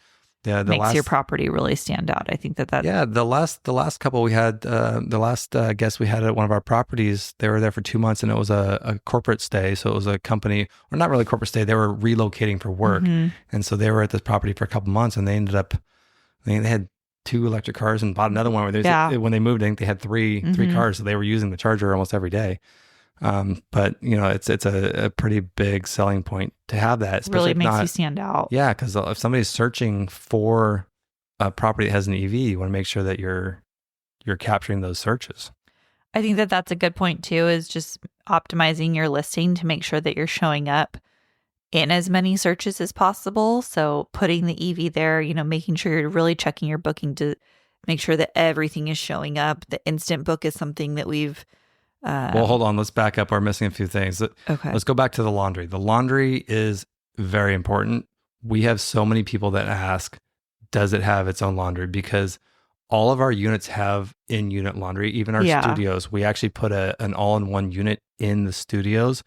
Yeah, makes your property really stand out. I think that. Yeah, the last couple we had, the last guest we had at one of our properties, they were there for 2 months, and it was a corporate stay. So it was a company, or not really a corporate stay. They were relocating for work, and so they were at this property for a couple months, and they ended up, they had 2 electric cars and bought another one. When they moved, I think they had three cars, so they were using the charger almost every day. But it's a pretty big selling point to have that. Really makes you stand out. Yeah, because if somebody's searching for a property that has an EV, you want to make sure that you're capturing those searches. I think that that's a good point too, is just optimizing your listing to make sure that you're showing up in as many searches as possible. So putting the EV there, making sure you're really checking your booking to make sure that everything is showing up. The instant book is something that we've well, hold on. Let's back up. We're missing a few things. Okay. Let's go back to the laundry. The laundry is very important. We have so many people that ask, does it have its own laundry? Because all of our units have in-unit laundry, even our studios. We actually put an all-in-one unit in the studios.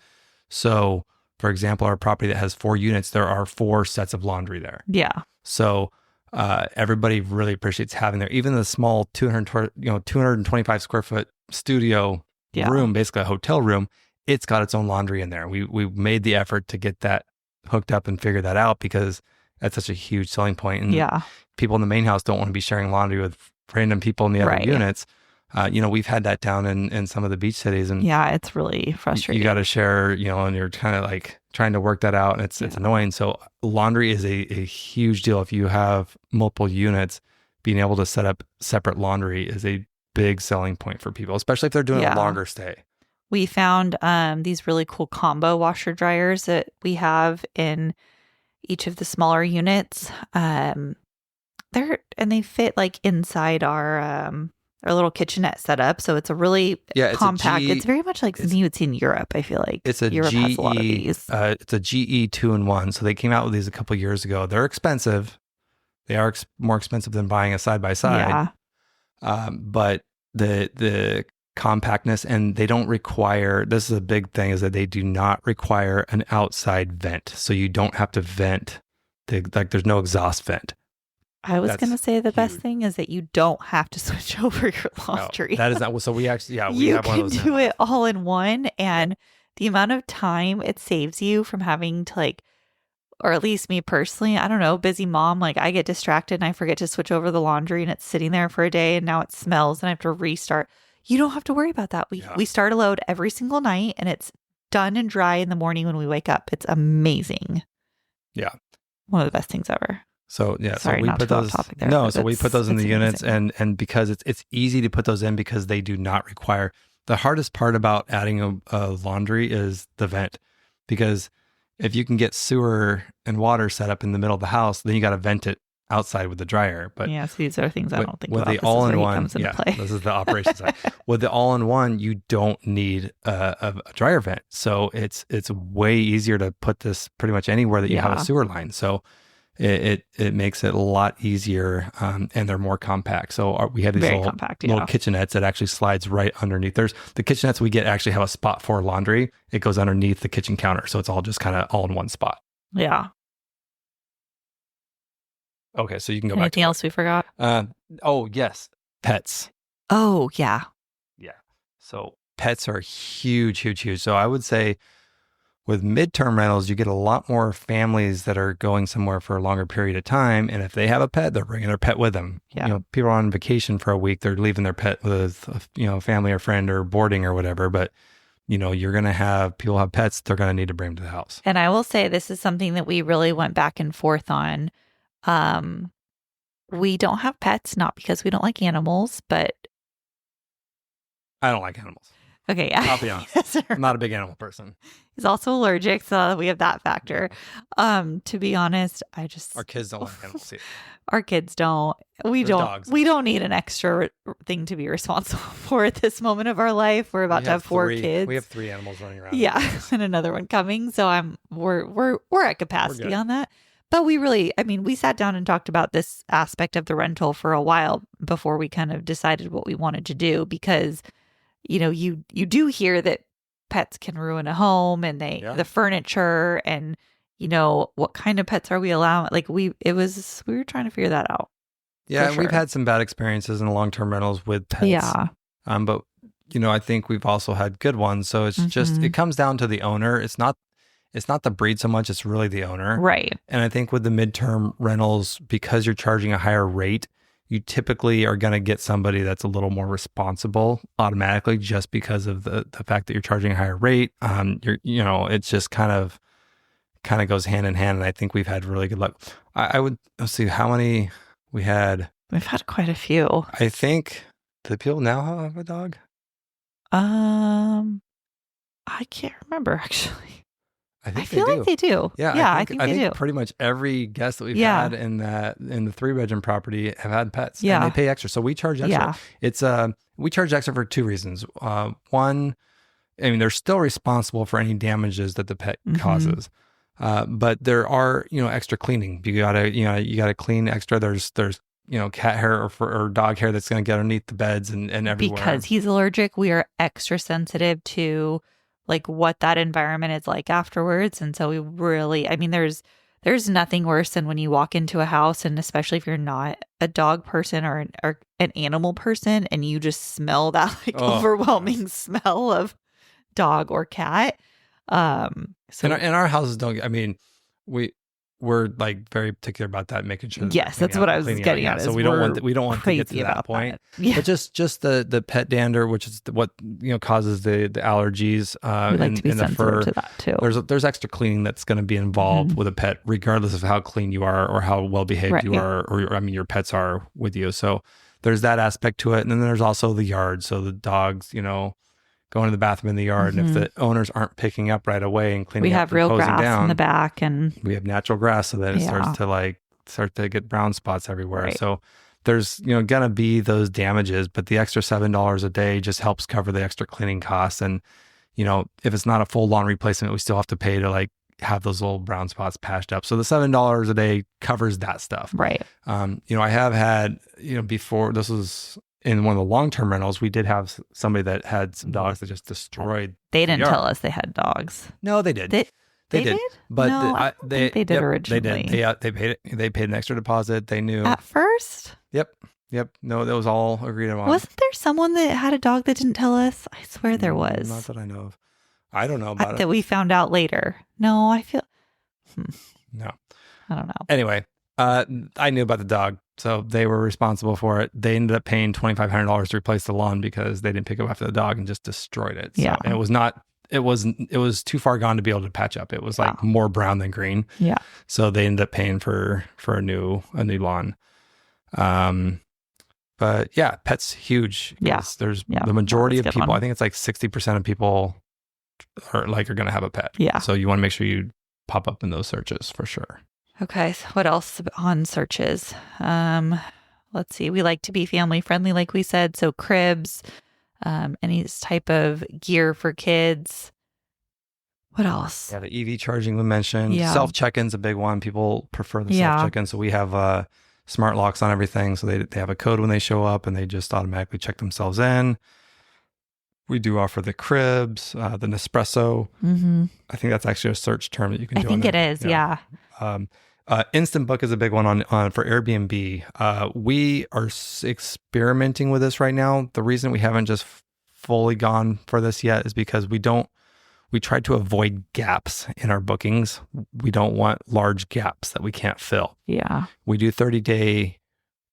So, for example, our property that has 4 units, there are 4 sets of laundry there. Yeah. So everybody really appreciates having there. Even the small 225 square foot studio room, basically a hotel room, it's got its own laundry in there. We made the effort to get that hooked up and figure that out because that's such a huge selling point. And people in the main house don't want to be sharing laundry with random people in the other units. We've had that down in some of the beach cities, and it's really frustrating. You got to share, and you're kind of like trying to work that out, and it's annoying. So laundry is a huge deal. If you have multiple units, being able to set up separate laundry is a big selling point for people, especially if they're doing a longer stay. We found these really cool combo washer dryers that we have in each of the smaller units. They fit like inside our little kitchenette setup, so it's a really compact. It's very much like something you would see in Europe. I feel like Europe has a lot of these. It's a GE 2-in-1. So they came out with these a couple of years ago. They're expensive. They are more expensive than buying a side by side. But the compactness, and they don't require, this is a big thing, is that they do not require an outside vent. So you don't have to vent, there's no exhaust vent. I was going to say the best thing is that you don't have to switch over your laundry. No, that is not, so we actually, we you have one of those. You can do it all in one, and the amount of time it saves you from having to or at least me personally, I don't know, busy mom, I get distracted and I forget to switch over the laundry and it's sitting there for a day and now it smells and I have to restart. You don't have to worry about that. We start a load every single night and it's done and dry in the morning when we wake up. It's amazing. Yeah. One of the best things ever. So Sorry, so we not put to go those. off topic there, No, so we put those in the units, amazing. and because it's easy to put those in because they do not require. The hardest part about adding a laundry is the vent, because if you can get sewer and water set up in the middle of the house, then you got to vent it outside with the dryer. But so these are things I don't think with about. the all-in-one, play. This is the operation side. With the all-in-one, you don't need a dryer vent, so it's way easier to put this pretty much anywhere that you have a sewer line. So it makes it a lot easier, and they're more compact. So we have these Very little compact, little yeah. kitchenettes that actually slides right underneath. There's the kitchenettes we get actually have a spot for laundry. It goes underneath the kitchen counter, so it's all just kind of all in one spot. Yeah. Okay, so you can go back to Anything else we forgot? oh yes, pets. Oh, yeah. Yeah. So pets are huge, huge, huge. So I would say with midterm rentals, you get a lot more families that are going somewhere for a longer period of time. And if they have a pet, they're bringing their pet with them. Yeah. You know, people are on vacation for a week, they're leaving their pet with, family or friend or boarding or whatever. But, you're going to have people have pets, they're going to need to bring them to the house. And I will say this is something that we really went back and forth on. We don't have pets, not because we don't like animals, but I don't like animals. okay. I'll be honest. Yes, I'm not a big animal person. he's also allergic, so we have that factor. To be honest, Our kids don't like animals either. Our kids don't. We There's don't. dogs. We don't need an extra thing to be responsible for at this moment of our life. We're about to have 4 kids. We have 3 animals running around. Yeah, and another one coming. So we're at capacity on that. But we sat down and talked about this aspect of the rental for a while before we kind of decided what we wanted to do, because you do hear that pets can ruin a home, and the furniture, and what kind of pets are we allowing? Like we were trying to figure that out. Yeah, and sure. we've had some bad experiences in long-term rentals with pets. Yeah. But I think we've also had good ones. So it's just it comes down to the owner. It's not the breed so much, it's really the owner. Right. And I think with the midterm rentals, because you're charging a higher rate, you typically are going to get somebody that's a little more responsible automatically, just because of the fact that you're charging a higher rate. It's just kind of goes hand in hand. And I think we've had really good luck. Let's see how many we had. We've had quite a few. I think the people now have a dog. I can't remember actually. I feel like they do. Yeah, I think they do. Pretty much every guest that we've had in the 3-bedroom property have had pets. Yeah, and they pay extra, so we charge extra. Yeah. It's we charge extra for 2 reasons. One, they're still responsible for any damages that the pet causes, but there are extra cleaning. You gotta clean extra. There's cat hair or dog hair that's going to get underneath the beds and everywhere. Because he's allergic, we are extra sensitive to like what that environment is like afterwards. And so we really, there's nothing worse than when you walk into a house, and especially if you're not a dog person or an animal person, and you just smell that overwhelming smell of dog or cat. So and our houses don't. We're like very particular about that, making sure. Yes, that's what I was getting at. So we don't want to get to that point. Yeah. But just the pet dander, which is what causes the allergies. We like to be sensitive to that too. There's extra cleaning that's going to be involved with a pet, regardless of how clean you are or how well behaved you are, or your pets are with you. So there's that aspect to it, and then there's also the yard. So the dogs, going to the bathroom in the yard, and if the owners aren't picking up right away and cleaning, we have real grass in the back, and we have natural grass, so that it starts to get brown spots everywhere. Right. So there's gonna be those damages, but the extra $7 a day just helps cover the extra cleaning costs. And if it's not a full lawn replacement, we still have to pay to like have those little brown spots patched up. So the $7 a day covers that stuff. Right. I have had before, this was in one of the long-term rentals, we did have somebody that had some dogs that just destroyed. They didn't tell us they had dogs. No, they did. They did? But no, I think they did originally. They did. They paid an extra deposit. They knew at first. Yep. No, that was all agreed upon. Wasn't there someone that had a dog that didn't tell us? I swear there was. Not that I know of. I don't know about it. That we found out later. No, I feel. No. I don't know. Anyway, I knew about the dog. So they were responsible for it. They ended up paying $2,500 to replace the lawn because they didn't pick up after the dog and just destroyed it. So, and it was too far gone to be able to patch up. It was like more brown than green. Yeah. So they ended up paying for a new lawn. But yeah, pets huge. Yeah. There's the majority of people, I think it's like 60% of people are going to have a pet. Yeah. So you want to make sure you pop up in those searches for sure. Okay, so what else on searches? Let's see. We like to be family friendly, like we said. So cribs, any type of gear for kids. What else? Yeah, the EV charging we mentioned. Yeah. Self check-in's a big one. People prefer the Yeah. self check-in. So we have smart locks on everything. So they have a code when they show up and they just automatically check themselves in. We do offer the cribs, the Nespresso. Mm-hmm. I think that's actually a search term that you can I do. think it is. Yeah. Instant Book is a big one on for Airbnb. We are experimenting with this right now. The reason we haven't just fully gone for this yet is because we try to avoid gaps in our bookings. We don't want large gaps that we can't fill. Yeah. We do 30-day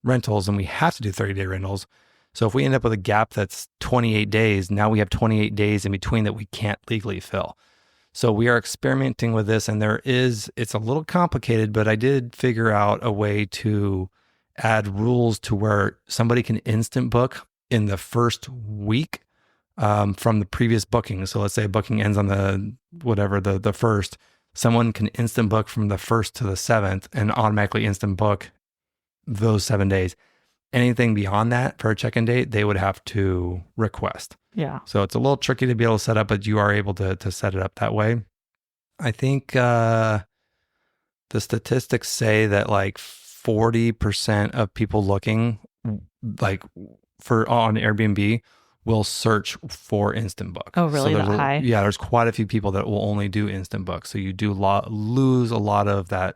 rentals and we have to do 30-day rentals. So if we end up with a gap that's 28 days, now we have 28 days in between that we can't legally fill. So we are experimenting with this, and it's a little complicated, but I did figure out a way to add rules to where somebody can instant book in the first week from the previous booking. So let's say a booking ends on the first, someone can instant book from the 1st to the 7th and automatically instant book those 7 days. Anything beyond that for a check-in date, they would have to request. Yeah. So it's a little tricky to be able to set up, but you are able to set it up that way. I think the statistics say that like 40% of people looking like on Airbnb will search for instant book. Oh, really? So That high? Yeah, there's quite a few people that will only do instant book. So you do lose a lot of that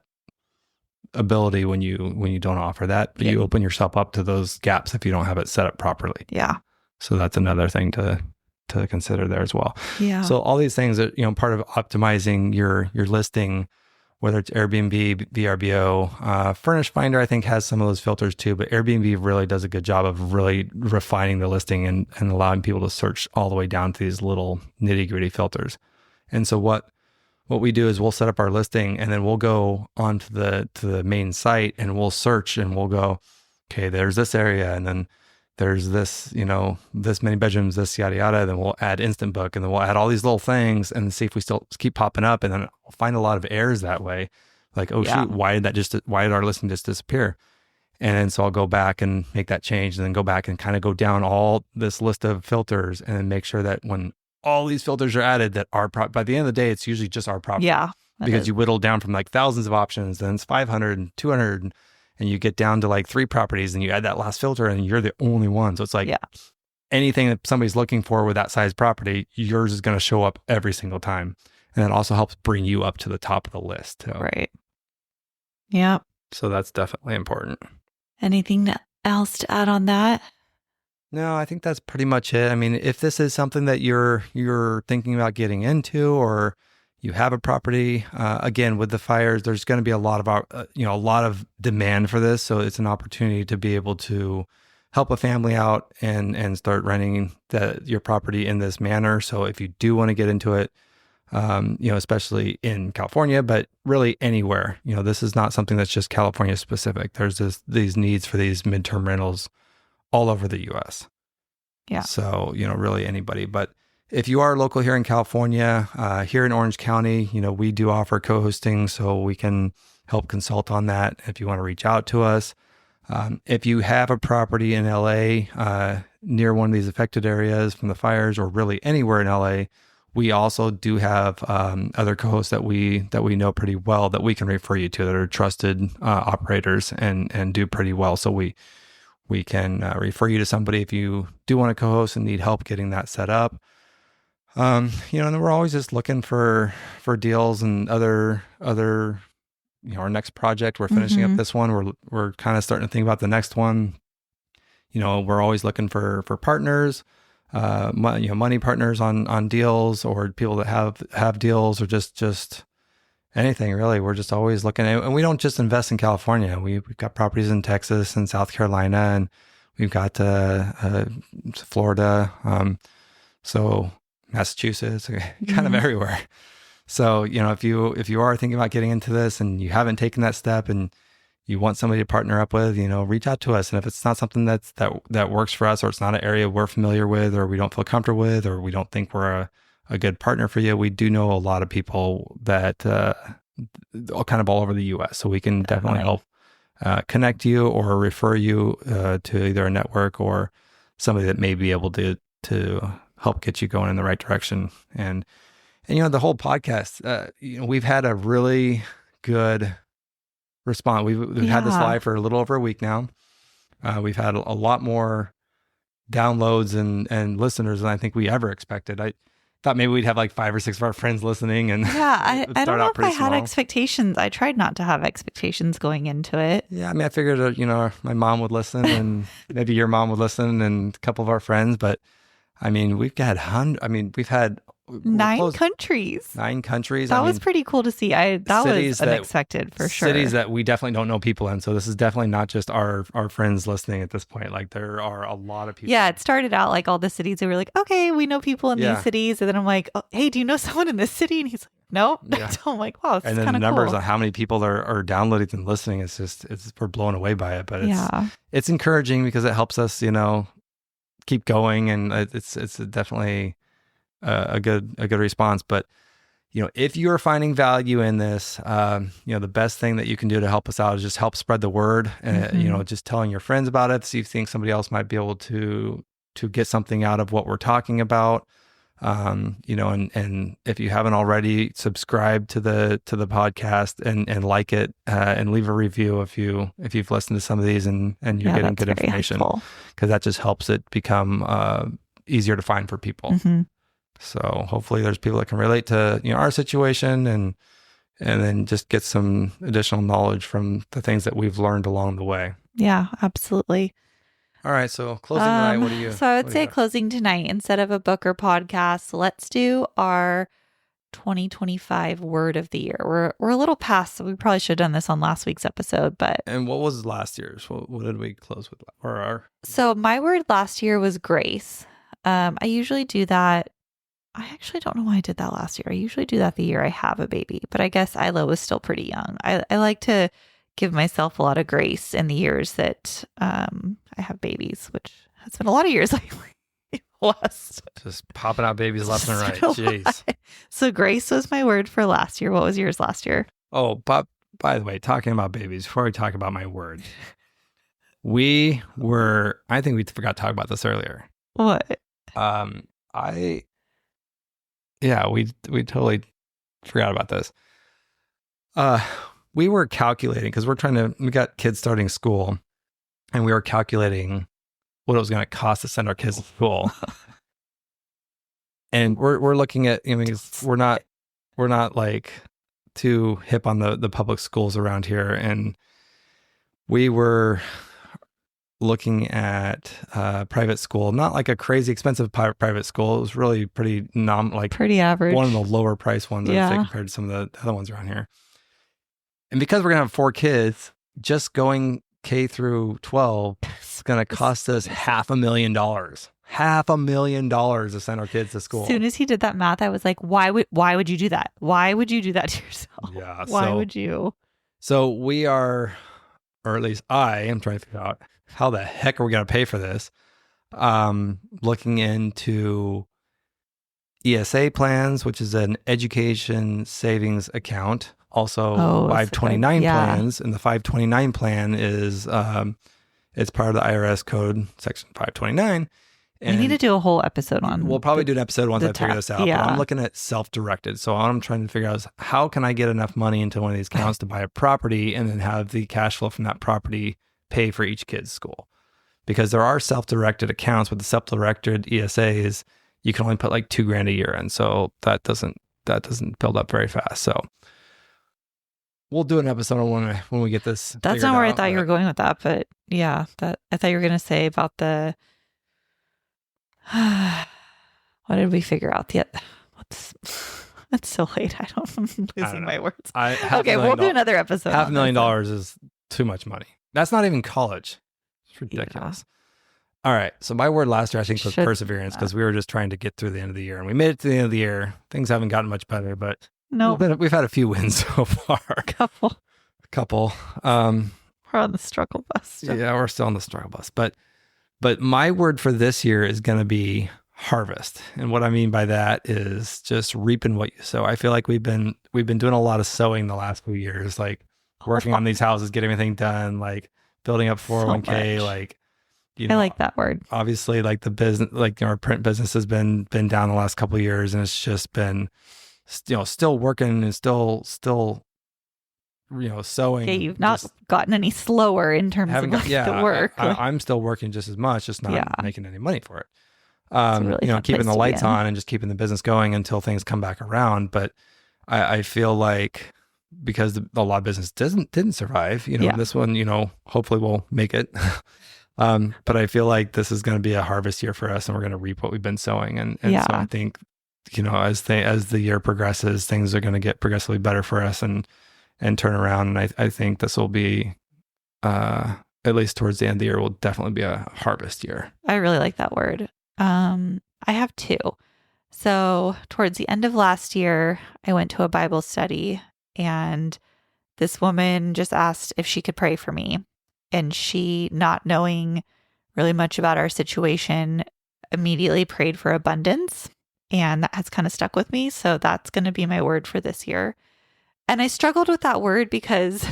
ability when you don't offer that, but you open yourself up to those gaps if you don't have it set up properly. Yeah. So that's another thing to consider there as well. Yeah. So all these things that, part of optimizing your listing, whether it's Airbnb, VRBO, Furnish Finder, I think has some of those filters too, but Airbnb really does a good job of really refining the listing and allowing people to search all the way down to these little nitty gritty filters. And so what we do is we'll set up our listing and then we'll go onto the main site and we'll search and we'll go, okay, there's this area and then there's this, this many bedrooms, this yada yada. Then we'll add instant book and then we'll add all these little things and see if we still keep popping up. And then we'll find a lot of errors that way. Like, oh shoot, why did our listing just disappear? And then so I'll go back and make that change and then go back and kind of go down all this list of filters and then make sure that when all these filters are added that by the end of the day, it's usually just our property. Yeah. Because you whittle down from like thousands of options, then it's 500 and 200 and you get down to like 3 properties and you add that last filter and you're the only one. So it's like anything that somebody's looking for with that size property, yours is going to show up every single time. And it also helps bring you up to the top of the list too. Right. Yeah. So that's definitely important. Anything else to add on that? No, I think that's pretty much it. I mean, if this is something that you're thinking about getting into, or you have a property, again, with the fires, there's going to be a lot of demand for this. So it's an opportunity to be able to help a family out and start renting your property in this manner. So if you do want to get into it, especially in California, but really anywhere, this is not something that's just California specific. There's these needs for these midterm rentals all over the U.S. Yeah. So, really anybody. But if you are local here in California, here in Orange County, we do offer co-hosting, so we can help consult on that if you want to reach out to us. If you have a property in LA, near one of these affected areas from the fires, or really anywhere in LA, we also do have other co-hosts that we know pretty well that we can refer you to that are trusted operators and do pretty well. So we can refer you to somebody if you do want to co-host and need help getting that set up. And then we're always just looking for deals and other, our next project. We're finishing up this one. We're kind of starting to think about the next one. We're always looking for partners, money partners on deals, or people that have deals, or just anything really. We're just always looking at, and we don't just invest in California. We've got properties in Texas and South Carolina, and we've got Florida, so Massachusetts, kind of everywhere. So if you are thinking about getting into this and you haven't taken that step and you want somebody to partner up with, reach out to us. And if it's not something that works for us, or it's not an area we're familiar with, or we don't feel comfortable with, or we don't think we're a good partner for you, we do know a lot of people that kind of all over the U.S. So we can definitely help connect you or refer you to either a network or somebody that may be able to help get you going in the right direction. And And, the whole podcast, we've had a really good response. We've had this live for a little over a week now. We've had a lot more downloads and listeners than I think we ever expected. I thought maybe we'd have like 5 or 6 of our friends listening. And I don't know if I had expectations. I tried not to have expectations going into it. Yeah, I mean, I figured, my mom would listen and maybe your mom would listen and a couple of our friends. But I mean, we've had 9 countries. 9 countries. That was pretty cool to see. That was unexpected for sure. Cities that we definitely don't know people in. So this is definitely not just our friends listening at this point. Like there are a lot of people. Yeah, it started out like all the cities. We were like, okay, we know people in these cities. And then I'm like, oh, hey, do you know someone in this city? And he's like, nope. Yeah. So I'm like, wow, it's kind of cool. And then the numbers on how many people are downloading and listening, we're blown away by it. But it's encouraging because it helps us, keep going. And it's definitely a good response. But if you are finding value in this, the best thing that you can do to help us out is just help spread the word, and just telling your friends about it, see if you think somebody else might be able to get something out of what we're talking about. And if you haven't already, subscribe to the podcast and like it, and leave a review if you've listened to some of these and you're getting good information, because that just helps it become easier to find for people. Mm-hmm. So hopefully there's people that can relate to our situation and then just get some additional knowledge from the things that we've learned along the way. Yeah, absolutely. All right, so closing tonight, what do you? So I would say closing tonight, instead of a book or podcast, let's do our 2025 word of the year. We're a little past, so we probably should have done this on last week's episode, but. And what was last year's? What did we close with? So my word last year was grace. I usually do that. I actually don't know why I did that last year. I usually do that the year I have a baby, but I guess Isla was still pretty young. I like to give myself a lot of grace in the years that I have babies, which has been a lot of years lately. Just popping out babies left and right. Jeez. So grace was my word for last year. What was yours last year? Oh, but by the way, talking about babies, before we talk about my word, I think we forgot to talk about this earlier. What? We totally forgot about this. We were calculating, because we got kids starting school, and we were calculating what it was going to cost to send our kids to school. And we're looking at, we're not like too hip on the public schools around here. And we were looking at private school, not like a crazy expensive private school. It was really pretty average. One of the lower price ones, I'd say, compared to some of the other ones around here. And because we're going to have 4 kids, just going K through 12 is going to cost us $500,000. $500,000 to send our kids to school. As soon as he did that math, I was like, why would you do that? Why would you do that to yourself? Yeah. Why would you? So we are, or at least I am trying to figure out how the heck are we going to pay for this? Looking into ESA plans, which is an education savings account. Also 529 plans. And the 529 plan is, it's part of the IRS code, section 529. And we need to do a whole episode on. We'll probably do an episode once I figure this out. Yeah. But I'm looking at self-directed. So what I'm trying to figure out is, how can I get enough money into one of these accounts to buy a property and then have the cash flow from that property pay for each kid's school? Because there are self-directed accounts, but the self-directed ESAs, you can only put like $2,000 a year in. So that doesn't build up very fast. So we'll do an episode on when we get this. That's not where I thought you were going with that, but yeah, I thought you were going to say about the. What did we figure out yet? It's so late. I'm losing my words. Okay, we'll do another episode. $500,000 is too much money. That's not even college. It's ridiculous. Yeah. All right. So my word last year, I think, was perseverance, because we were just trying to get through the end of the year, and we made it to the end of the year. Things haven't gotten much better, but we've had a few wins so far. A couple. We're on the struggle bus still. Yeah, we're still on the struggle bus. But my word for this year is going to be harvest. And what I mean by that is just reaping what you sow. I feel like we've been doing a lot of sowing the last few years, like working on these houses, getting everything done, like building up 401k, like, I like that word. Obviously, like the business, like our print business has been down the last couple of years, and it's just been still working and still Okay, sewing. you've not Just gotten any slower in terms of haven't got. like the Yeah, work. Like, I'm still working just as much, just not yeah, making any money for it. it's a really fun Keeping place the to be lights in. on and just keeping the business going until things come back around. But I feel like because a lot of business didn't survive, Yeah. this one, hopefully we'll make it. But I feel like this is going to be a harvest year for us, and we're going to reap what we've been sowing. And so I Yeah. think, as the year progresses, things are going to get progressively better for us and turn around. And I think this will be, at least towards the end of the year, will definitely be a harvest year. I really like that word. I have two. So, towards the end of last year, I went to a Bible study, and this woman just asked if she could pray for me. And she, not knowing really much about our situation, immediately prayed for abundance. And that has kind of stuck with me. So, that's going to be my word for this year. And I struggled with that word because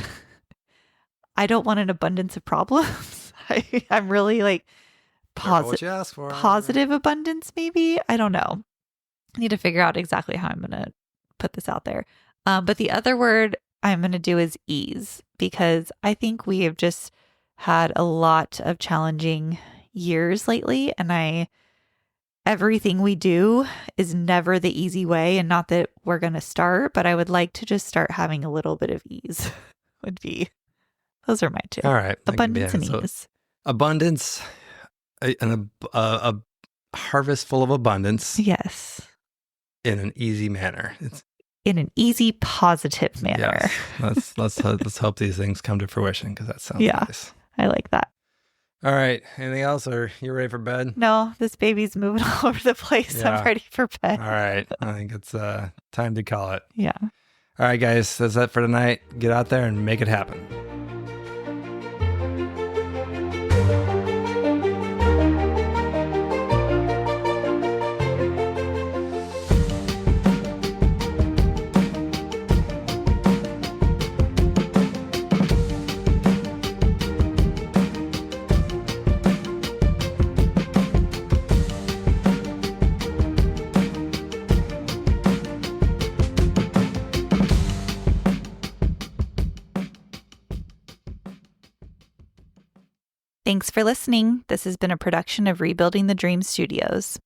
I don't want an abundance of problems. I'm really like Careful what you ask for. positive abundance, maybe. I don't know. I need to figure out exactly how I'm going to put this out there. But the other word I'm going to do is ease, because I think we have just had a lot of challenging years lately. And everything we do is never the easy way. And not that we're going to start, but I would like to just start having a little bit of ease those are my two. All right. Abundance and So ease. abundance, a harvest full of abundance Yes. in an easy manner. It's In an easy, positive manner. yes. Let's hope these things come to fruition, because that sounds Yeah. nice. I like that. All right. Anything else, or you ready for bed? No, this baby's moving all over the place. Yeah. I'm ready for bed. All right. I think it's time to call it. Yeah. All right, guys. That's it for tonight. Get out there and make it happen. Thanks for listening. This has been a production of Rebuilding the Dream Studios.